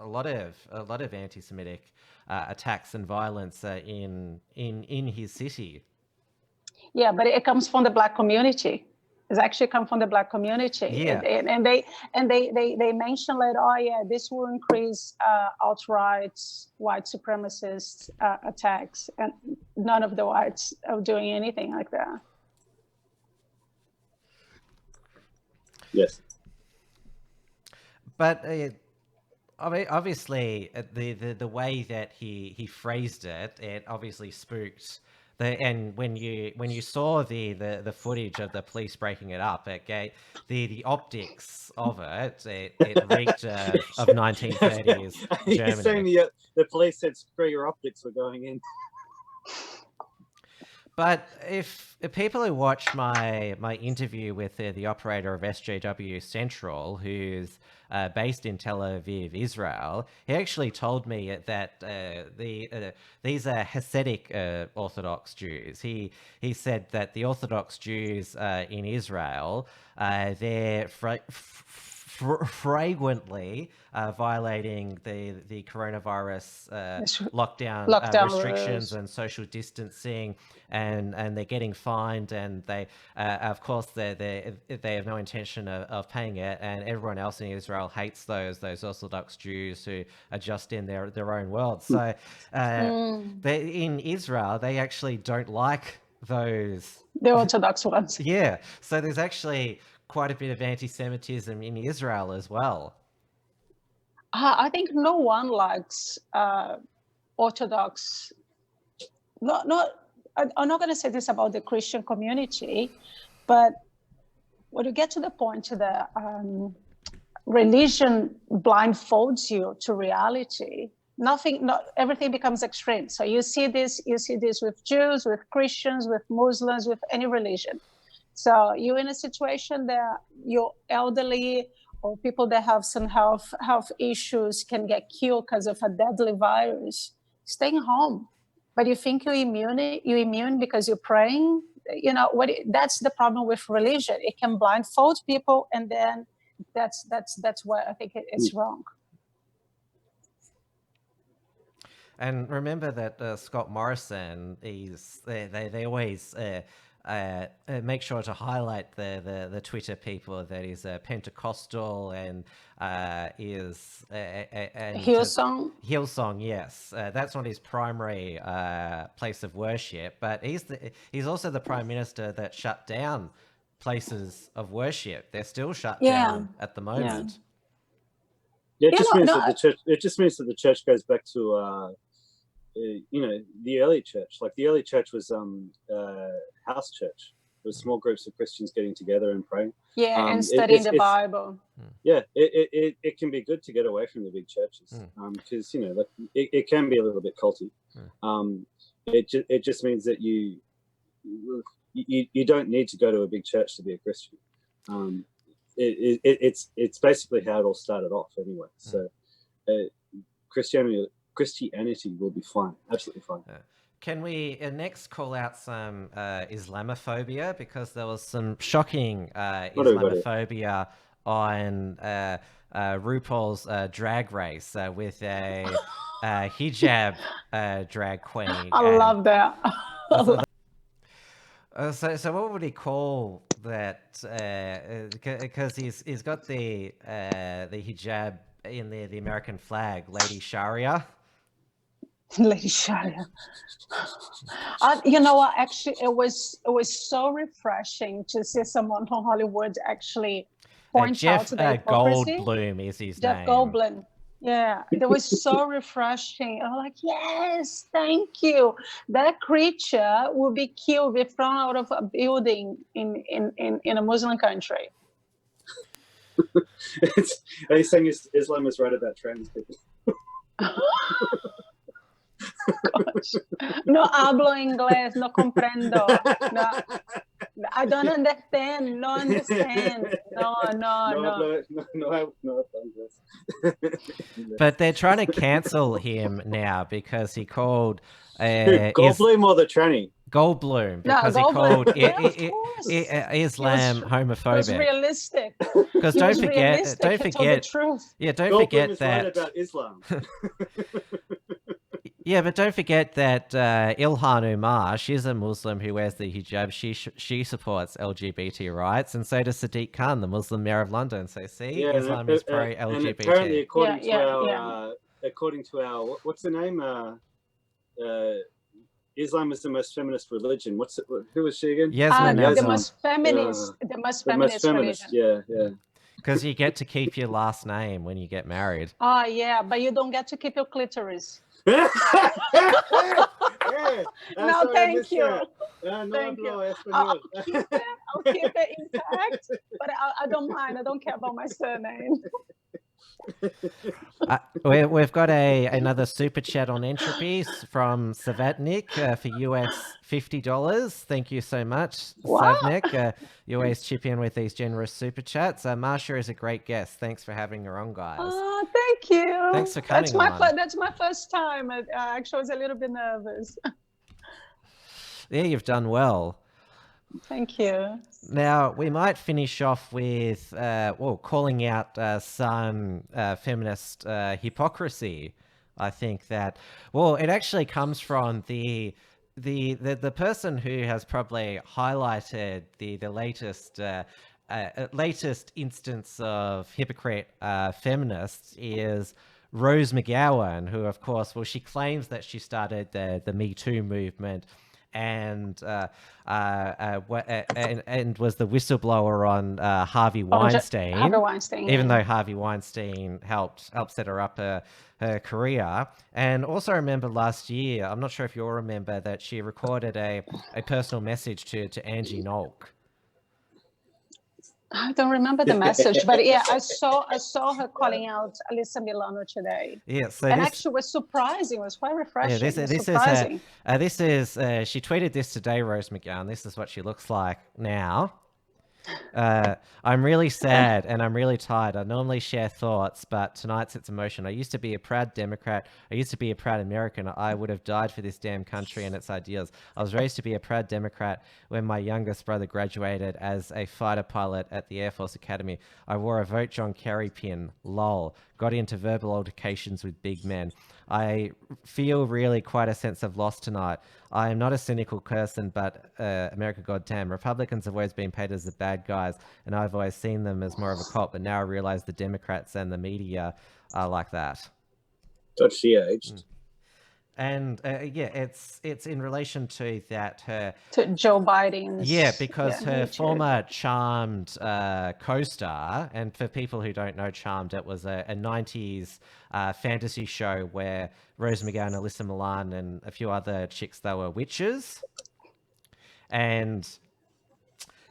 a lot of anti-Semitic attacks and violence in his city. Yeah, but it comes from the black community. It's actually come from the black community. Yeah. And they mentioned later, oh yeah, this will increase outright white supremacist attacks, and none of the whites are doing anything like that. Yes. But obviously, the way that he phrased it, it obviously spooked. And when you saw the footage of the police breaking it up, it gave the optics of it reeked of 1930s Germany. You're saying the police said, "Screw your optics, we're going in." But if people who watch my interview with the operator of SJW Central, who's based in Tel Aviv, Israel, he actually told me that these are Hasidic Orthodox Jews. He said that the Orthodox Jews in Israel, they're frequently violating the coronavirus lockdown restrictions and social distancing, and they're getting fined, and they of course they have no intention of paying it, and everyone else in Israel hates those Orthodox Jews who are just in their own world. So in Israel they actually don't like the Orthodox ones. Yeah, so there's actually quite a bit of anti-Semitism in Israel as well. I think no one likes Orthodox. I'm not going to say this about the Christian community, but when you get to the point that religion blindfolds you to reality, not everything becomes extreme. So you see this with Jews, with Christians, with Muslims, with any religion. So you're in a situation that you're elderly or people that have some health issues can get killed because of a deadly virus, staying home. But you think you're immune because you're praying. That's the problem with religion. It can blindfold people, and then that's why I think it's wrong. And remember that Scott Morrison, they always make sure to highlight the Twitter people that is Pentecostal and is Hillsong. Hillsong, yes, that's not his primary place of worship, but he's also the prime minister that shut down places of worship. They're still shut down at the moment. Yeah, it just means that the church goes back to the early church. Like the early church was house church. It was small groups of Christians getting together and praying. Yeah, and studying the Bible. Yeah, it can be good to get away from the big churches because it can be a little bit culty. It just means that you don't need to go to a big church to be a Christian. It's basically how it all started off anyway. So Christianity will be fine, absolutely fine. Can we next call out some Islamophobia, because there was some shocking Islamophobia on RuPaul's Drag Race with a hijab drag queen. I love that. So what would he call that? Because he's got the hijab in the American flag, Lady Sharia. Lady Sharia. You know what? Actually, it was so refreshing to see someone from Hollywood actually point out Jeff the hypocrisy. Goldblum is his Jeff name. Goldblum. Yeah, it was so refreshing. I'm like, yes, thank you. That creature will be killed if thrown out of a building in a Muslim country. Are you saying Islam is right about trans people? Gosh. No hablo inglés, no comprendo. No, I don't understand. No understand. No. But they're trying to cancel him now because he called Goldblum or the tranny? Goldblum, No, because Goldblum. he Yeah, called of course. Islam It was homophobic. realistic. Because He don't was forget, realistic. don't He told the forget, truth. yeah, don't Goldblum forget is that. right about Islam. Yeah, but don't forget that Ilhan Omar, she's a Muslim who wears the hijab. She supports LGBT rights, and so does Sadiq Khan, the Muslim mayor of London. So see, Yeah, Islam is and pro-LGBT. apparently, according to our what's the name? Islam is the most feminist religion. Who was she again? Yasmin The Azam. most feminist religion. Yeah. Because you get to keep your last name when you get married. Oh, yeah, but you don't get to keep your clitoris. No, No, thank you. Thank you. I'll keep it intact, but I don't mind. I don't care about my surname. We've got another super chat on entropy from Savatnik for US $50. Thank you so much, Wow. Savnik. You always chip in with these generous super chats. Marcia is a great guest. Thanks for having her on, guys. Oh, thank you. Thanks for coming That's my first time. I actually was a little bit nervous. Yeah, you've done well. Thank you. Now, we might finish off with, calling out some feminist hypocrisy. I think that, it actually comes from the person who has probably highlighted the latest instance of hypocrite feminists is Rose McGowan, who, of course, she claims that she started the Me Too movement and was the whistleblower on Harvey Weinstein. Harvey Weinstein, even though Harvey Weinstein helped set her up her career. And also remember last year, I'm not sure if you'll remember, that she recorded a personal message to Angie Nolte. I don't remember the message, but yeah, I saw her calling out Alyssa Milano today. Yeah, so and actually was surprising. It was quite refreshing. Yeah, surprising. She tweeted this today, Rose McGowan. This is what she looks like now. I'm really sad and I'm really tired. I normally share thoughts, but tonight's its emotion. I used to be a proud Democrat. I used to be a proud American. I would have died for this damn country and its ideals. I was raised to be a proud Democrat when my youngest brother graduated as a fighter pilot at the Air Force Academy. I wore a Vote John Kerry pin, lol. Got into verbal altercations with big men. I feel really quite a sense of loss tonight. I am not a cynical person, but America goddamn. Republicans have always been painted as the bad guys, and I've always seen them as more of a cop, but now I realize the Democrats and the media are like that. God, she aged. And it's in relation to that to Joe Biden's. Yeah, because her former Charmed co-star, and for people who don't know Charmed, it was a 90s fantasy show where Rose McGowan, Alyssa Milan, and a few other chicks, they were witches. And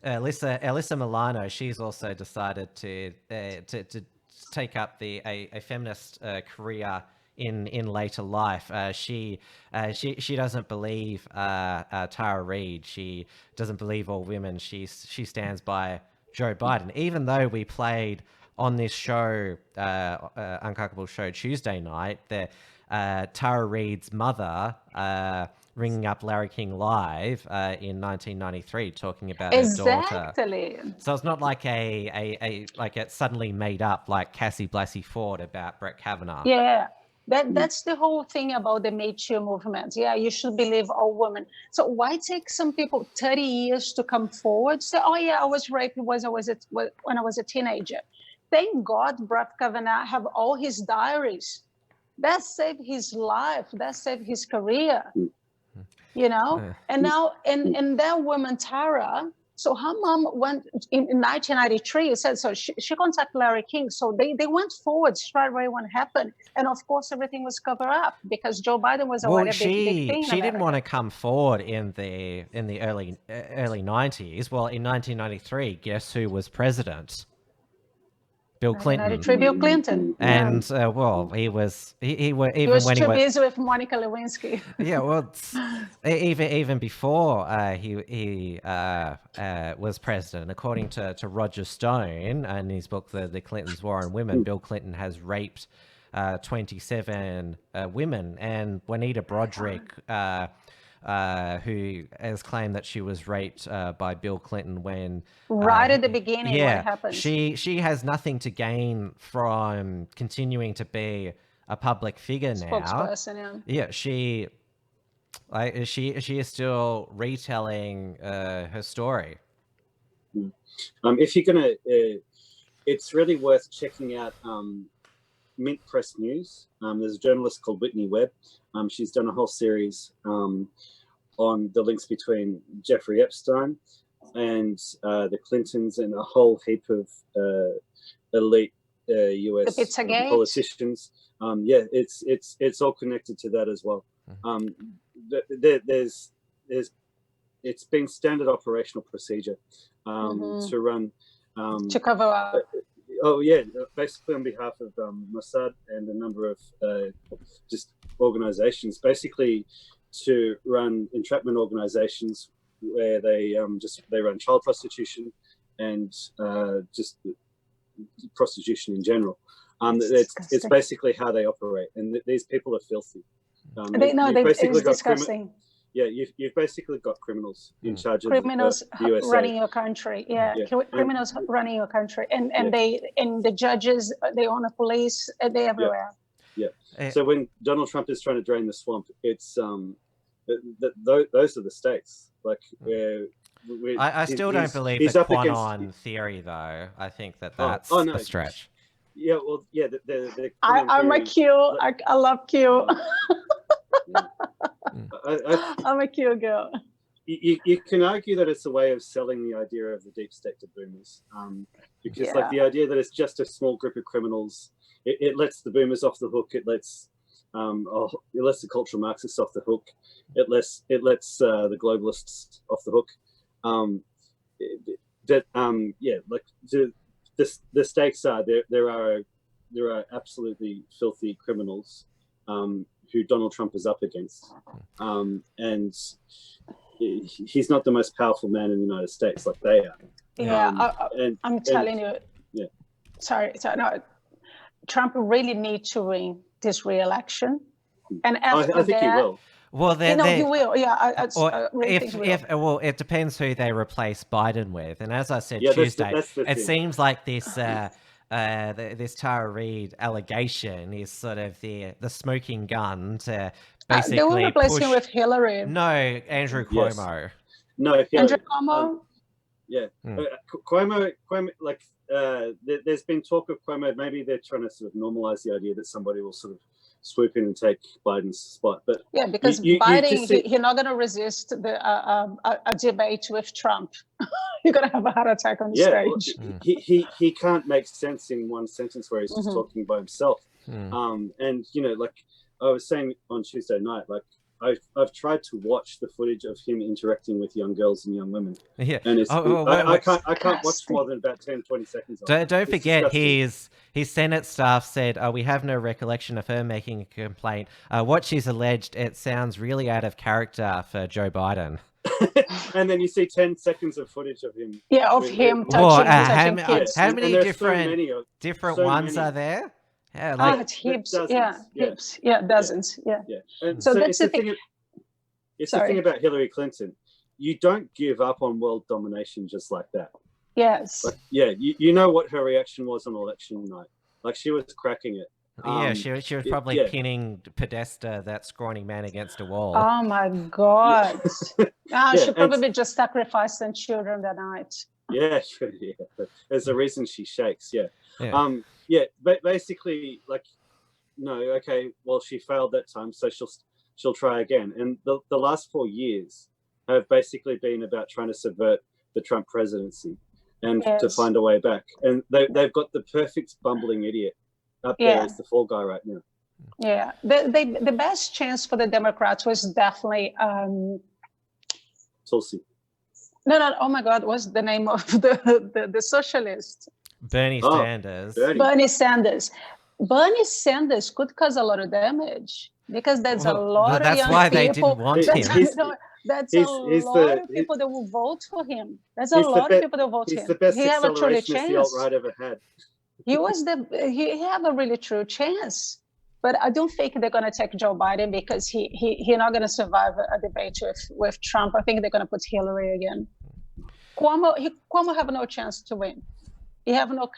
Alyssa Milano, she's also decided to take up a feminist career in later life. She doesn't believe Tara Reid. She doesn't believe all women. She stands by Joe Biden. Even though we played on this show, Uncuckable show Tuesday night, that Tara Reid's mother ringing up Larry King Live in 1993, talking about her daughter. So it's not like it suddenly made up like Cassie Blasey Ford about Brett Kavanaugh. Yeah. That's the whole thing about the Me Too movement. Yeah, you should believe all women. So why take some people 30 years to come forward? Say, oh yeah, I was raped when I was a teenager. Thank God Brett Kavanaugh have all his diaries. That saved his life. That saved his career. You know, and now and that woman Tara. So her mom went in 1993. You said so. She contacted Larry King. So they went forward straight away when it happened, and of course everything was covered up because Joe Biden was already a big thing. She didn't want to come forward in the early 90s. Well, in 1993, guess who was president? Bill Clinton. Bill Clinton. And well, he was even when he was too busy with Monica Lewinsky. Yeah, well, even before he was president, according to Roger Stone in his book The Clintons' War on Women, Bill Clinton has raped 27 women, and Juanita Broderick, who has claimed that she was raped by Bill Clinton when at the beginning, yeah, what happened? She has nothing to gain from continuing to be a public figure now. Spokesperson, yeah. She is still retelling her story. If you're gonna, it's really worth checking out Mint Press News. There's a journalist called Whitney Webb. She's done a whole series on the links between Jeffrey Epstein and the Clintons and a whole heap of elite US politicians. Yeah, it's all connected to that as well. It's been standard operational procedure to run to cover up. Oh yeah, basically on behalf of Mossad and a number of just organizations, basically to run entrapment organizations where they run child prostitution and just prostitution in general. It's basically how they operate, and these people are filthy. It's disgusting. Yeah, you've basically got criminals in charge of criminals the USA. running your country. Yeah, criminals running your country, and the judges, they own the police, they everywhere. Yeah. So when Donald Trump is trying to drain the swamp, it's those are the stakes. Like I still don't believe the QAnon theory, though. I think that's a stretch. Yeah, well, yeah. I'm a Q. I love Q. I'm a Q girl. You can argue that it's a way of selling the idea of the deep state to boomers, because like the idea that it's just a small group of criminals, it lets the boomers off the hook. It lets the cultural Marxists off the hook. It lets the globalists off the hook. The stakes are there are absolutely filthy criminals who Donald Trump is up against, and he's not the most powerful man in the United States like they are. Yeah, I'm telling you. Yeah. Sorry. No, Trump really needs to win this re-election, and after I think he will. Well, he will. Yeah, well, it depends who they replace Biden with. And as I said Tuesday, it seems like this this Tara Reid allegation is sort of the smoking gun to basically they will replace him with Hillary. No, Andrew Cuomo. Yes. No, Hillary. Andrew Cuomo. Cuomo. Like there's been talk of Cuomo. Maybe they're trying to sort of normalize the idea that somebody will sort of swoop in and take Biden's spot. But yeah, because Biden, he's not going to resist a debate with Trump. You're going to have a heart attack on stage. Well, he can't make sense in one sentence where he's just talking by himself. And like I was saying on Tuesday night, like I've tried to watch the footage of him interacting with young girls and young women. Yeah. And it's, I can't watch more than about 10-20 seconds of it. Don't forget his Senate staff said, we have no recollection of her making a complaint. What she's alleged, it sounds really out of character for Joe Biden. And then you see 10 seconds of footage of him. Yeah, of him touching kids. How many different ones are there? Yeah, like it's heaps. Heaps. Yeah, dozens. Yeah. And so that's the thing. It's the thing about Hillary Clinton. You don't give up on world domination just like that. Yes. Like, you know what her reaction was on election night. Like she was cracking it. She was probably pinning Podesta, that scrawny man, against a wall. Oh my God. Yeah, She probably just sacrificed some children that night. Yeah, there's a reason she shakes. Basically, like, no, okay, well, she failed that time, so she'll try again. And the last 4 years have basically been about trying to subvert the Trump presidency and to find a way back. And they've got the perfect bumbling idiot up there as the fall guy right now. Yeah, the best chance for the Democrats was definitely Tulsi. No, oh my God, what's the name of the socialist? Bernie Sanders. Bernie Sanders. Bernie Sanders could cause a lot of damage because there's a lot of young people. That's why they didn't want him. That's a lot of people that will vote for him. There's a lot of people that vote for him. He's the best he have a truly accelerationist the alt-right ever had. He have a really true chance. But I don't think they're going to take Joe Biden because he's not going to survive a debate with Trump. I think they're going to put Hillary again. Cuomo have no chance to win. He have no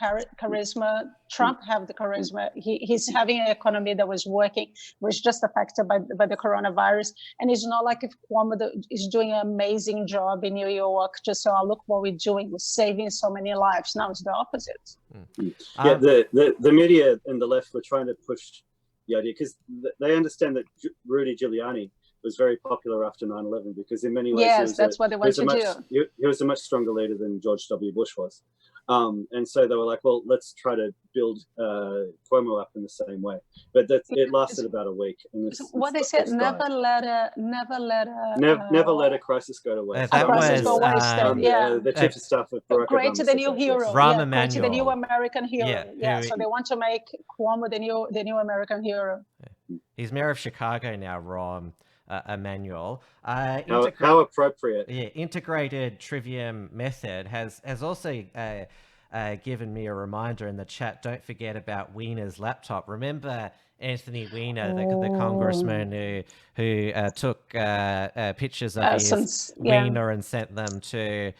charisma. Trump have the charisma. He's having an economy that was working, was just affected by the coronavirus. And it's not like if Cuomo is doing an amazing job in New York, just so look what we're doing, we're saving so many lives. Now it's the opposite. Yeah, the media and the left were trying to push the idea because they understand that Rudy Giuliani was very popular after 9/11 because in many ways that's what they want to do. He was a much stronger leader than George W. Bush was. And so they were like, well, let's try to build Cuomo up in the same way. But it lasted about a week. And what they said, never let a crisis go to waste. That was the chief of staff of Barack Obama. Create the new hero. Rahm Emanuel. The new American hero. So they want to make Cuomo the new American hero. He's mayor of Chicago now, Rahm Emanuel. How appropriate. Yeah, integrated trivium method has also given me a reminder in the chat. Don't forget about Weiner's laptop. Remember Anthony Weiner, the congressman who took pictures of his Weiner and sent them to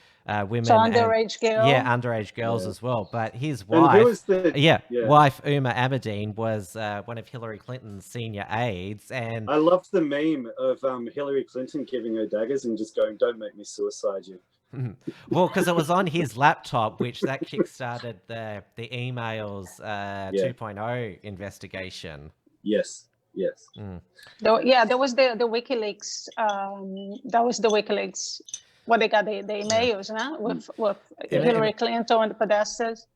women. So underage girls. Yeah, underage girls as well. But his wife, wife Uma Abedin, was one of Hillary Clinton's senior aides. And I loved the meme of Hillary Clinton giving her daggers and just going, "Don't make me suicide you." Well, because it was on his laptop, which that kickstarted the emails 2.0 investigation. Yes. There was the WikiLeaks. That was the WikiLeaks. What they got the emails, with Hillary Clinton and the Podestas.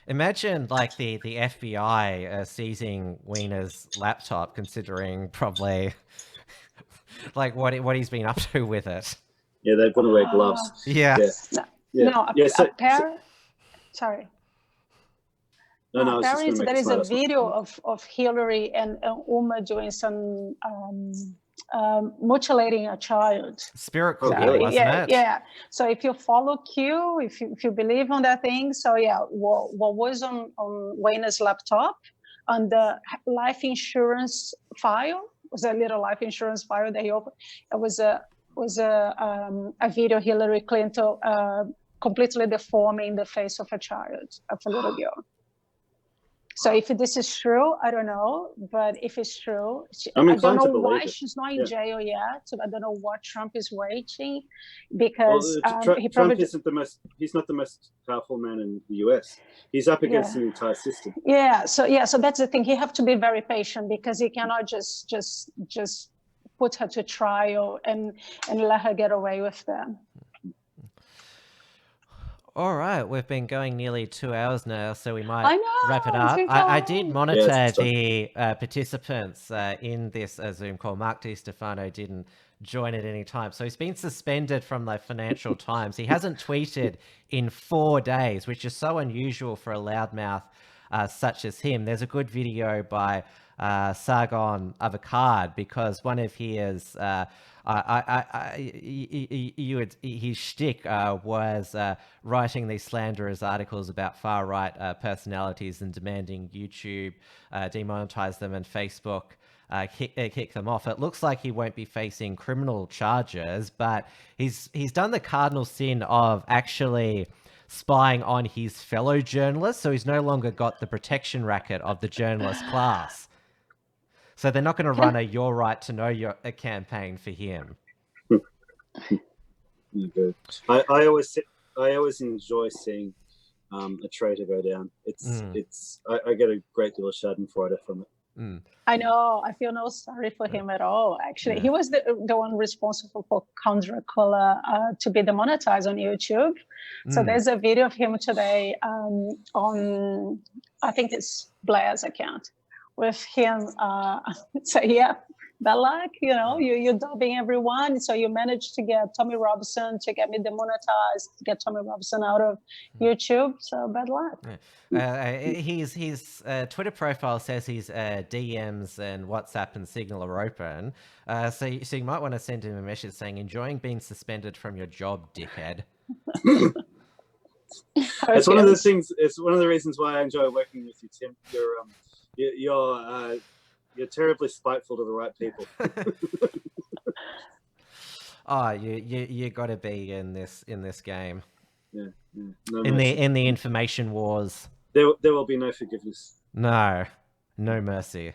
Imagine like the FBI seizing Weiner's laptop, considering probably like what he's been up to with it. Yeah, they've got to wear gloves. Sorry. No, apparently there is a video of Hillary and Uma doing some mutilating a child. Spirit cooking, wasn't it? Yeah. So if you follow Q, if you believe on that thing, so what was on Weiner's laptop on the life insurance file was a little life insurance file that he opened. It was a video Hillary Clinton completely deforming the face of a child, of a little girl. So if this is true, I don't know. But if it's true, I don't know why she's not in jail yet. I don't know what Trump is waiting because Trump isn't he's not the most powerful man in the US. He's up against the entire system. So that's the thing. He have to be very patient because he cannot just put her to trial and let her get away with them. All right, we've been going nearly 2 hours now, so we might wrap it up. I did monitor the participants in this Zoom call. Mark DiStefano didn't join at any time, so he's been suspended from the Financial Times. He hasn't tweeted in 4 days, which is so unusual for a loudmouth such as him. There's a good video by Sargon Avocad because one of his his shtick was writing these slanderous articles about far-right personalities and demanding YouTube demonetize them and Facebook kick them off. It looks like he won't be facing criminal charges, but he's done the cardinal sin of actually spying on his fellow journalists. So he's no longer got the protection racket of the journalist class. So they're not going to run a "Your Right to Know" a campaign for him. Good. I always enjoy seeing a traitor go down. I get a great deal of schadenfreude from it. I know. I feel no sorry for him at all. Actually, he was the one responsible for Count Dracula to be demonetized on YouTube. So there's a video of him today on, I think it's Blair's account, with him. So yeah, bad luck. You know, you're dubbing everyone. So you managed to get Tommy Robinson to get me demonetized, to get Tommy Robinson out of YouTube. So bad luck. His Twitter profile says his DMs and WhatsApp and Signal are open. So you might want to send him a message saying, "Enjoying being suspended from your job, dickhead." It's one of the things. It's one of the reasons why I enjoy working with you, Tim. You're terribly spiteful to the right people. Oh, you got to be in this game. Yeah. No in mercy. the information wars. There will be no forgiveness. No mercy.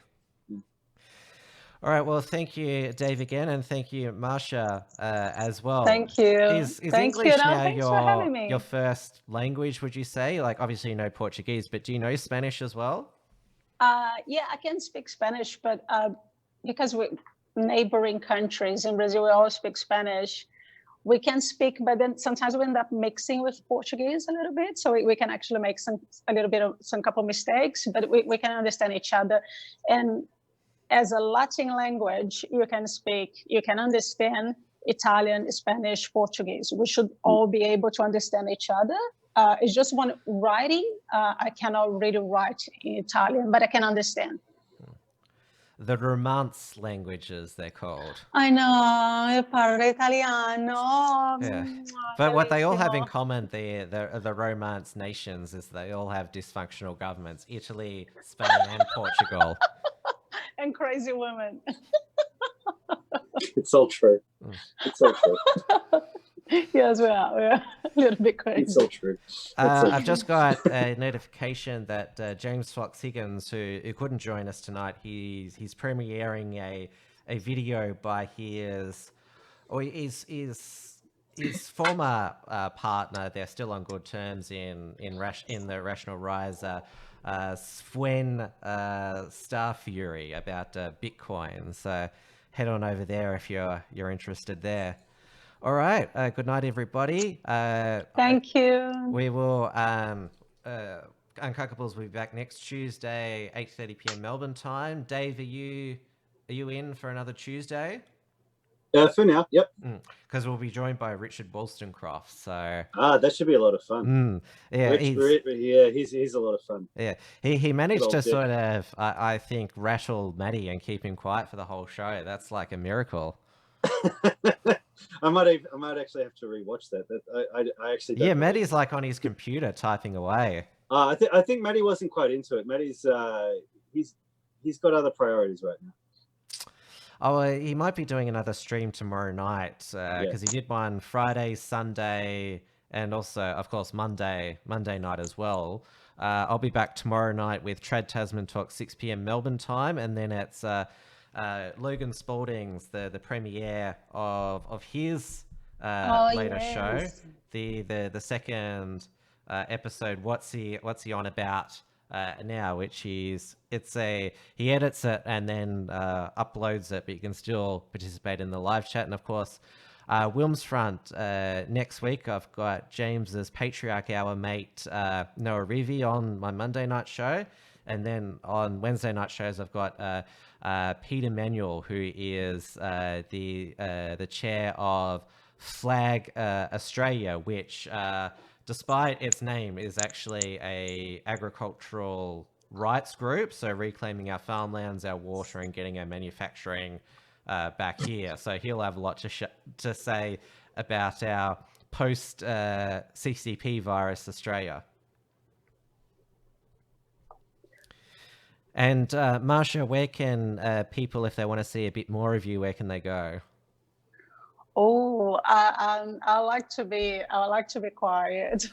All right. Well, thank you, Dave, again, and thank you, Marcia, as well. Thank you. Is Thank English you. No, now thanks for having me. your first language? Would you say? Like, obviously, you know Portuguese, but do you know Spanish as well? Yeah, I can speak Spanish, but because we're neighboring countries in Brazil, we all speak Spanish. We can speak, but then sometimes we end up mixing with Portuguese a little bit. So we can actually make some couple mistakes, but we can understand each other. And as a Latin language, you can understand Italian, Spanish, Portuguese. We should all be able to understand each other. It's just one writing. I cannot really write in Italian, but I can understand. The Romance languages, they're called. I know, io parlo italiano. Yeah. But what they all have in common, the Romance nations, is they all have dysfunctional governments. Italy, Spain, and Portugal. And crazy women. It's all true. It's all true. Yes, we are a little bit crazy. It's all true. I've just got a notification that James Fox Higgins, who couldn't join us tonight, he's premiering a video by his former partner. They're still on good terms in the Rational Rise. Sven Starfury about Bitcoin. So head on over there if you're interested there. All right. Good night, everybody. Thank you. We will. Uncuckables will be back next Tuesday, 8:30 p.m. Melbourne time. Dave, are you in for another Tuesday? For now, yep. Because we'll be joined by Richard Wollstonecroft. So that should be a lot of fun. Yeah, he's a lot of fun. Yeah, he managed to sort of, I think, rattle Maddie and keep him quiet for the whole show. That's like a miracle. I might actually have to rewatch that. I actually don't know. Maddie's like on his computer typing away. I think Maddie wasn't quite into it. Maddie's he's got other priorities right now. Oh, he might be doing another stream tomorrow night because he did one Friday, Sunday, and also, of course, Monday night as well. I'll be back tomorrow night with Trad Tasman Talk, 6 p.m. Melbourne time, and then it's Logan Spalding's the premiere of his later show, the second episode. What's he on about now? Which is he edits it and then uploads it, but you can still participate in the live chat. And of course, Wilms Front next week. I've got James's Patriarch Hour mate Noah Rivi on my Monday night show, and then on Wednesday night shows I've got Peter Manuel, who is the chair of Flag Australia, which despite its name is actually a agricultural rights group, so reclaiming our farmlands, our water, and getting our manufacturing back here. So he'll have a lot to say about our post CCP virus Australia. And Marcia, where can people, if they want to see a bit more of you, where can they go? Oh, I like to be quiet.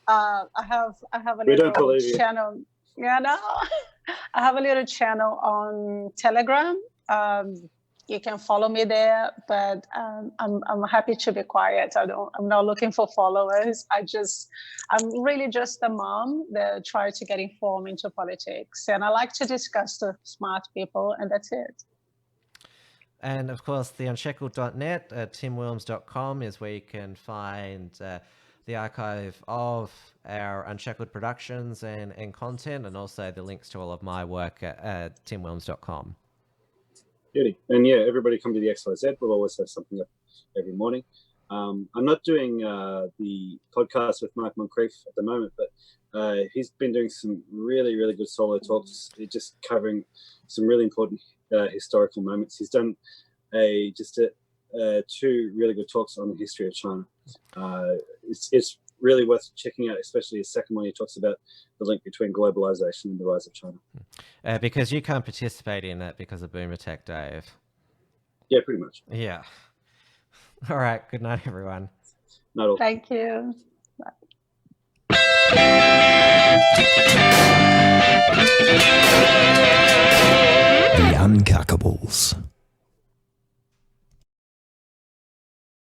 I have a We don't little believe you. channel. Yeah, no, I have a little channel on Telegram. You can follow me there, but I'm happy to be quiet. I'm not looking for followers. I'm really just a mom that tries to get informed into politics, and I like to discuss with smart people, and that's it. And of course, theunshackled.net, timwilms.com is where you can find the archive of our Unshackled productions and content, and also the links to all of my work at timwilms.com. Beauty. And yeah, everybody come to the XYZ. We'll always have something up every morning. I'm not doing the podcast with Mark Moncrief at the moment, but he's been doing some really, really good solo talks, just covering some really important historical moments. He's done two really good talks on the history of China. It's really worth checking out, especially his second one. He talks about the link between globalization and the rise of China. Because you can't participate in that because of Boomer Tech, Dave. Yeah, pretty much. Yeah. All right. Good night, everyone. Not all. Thank you. The Uncuckables.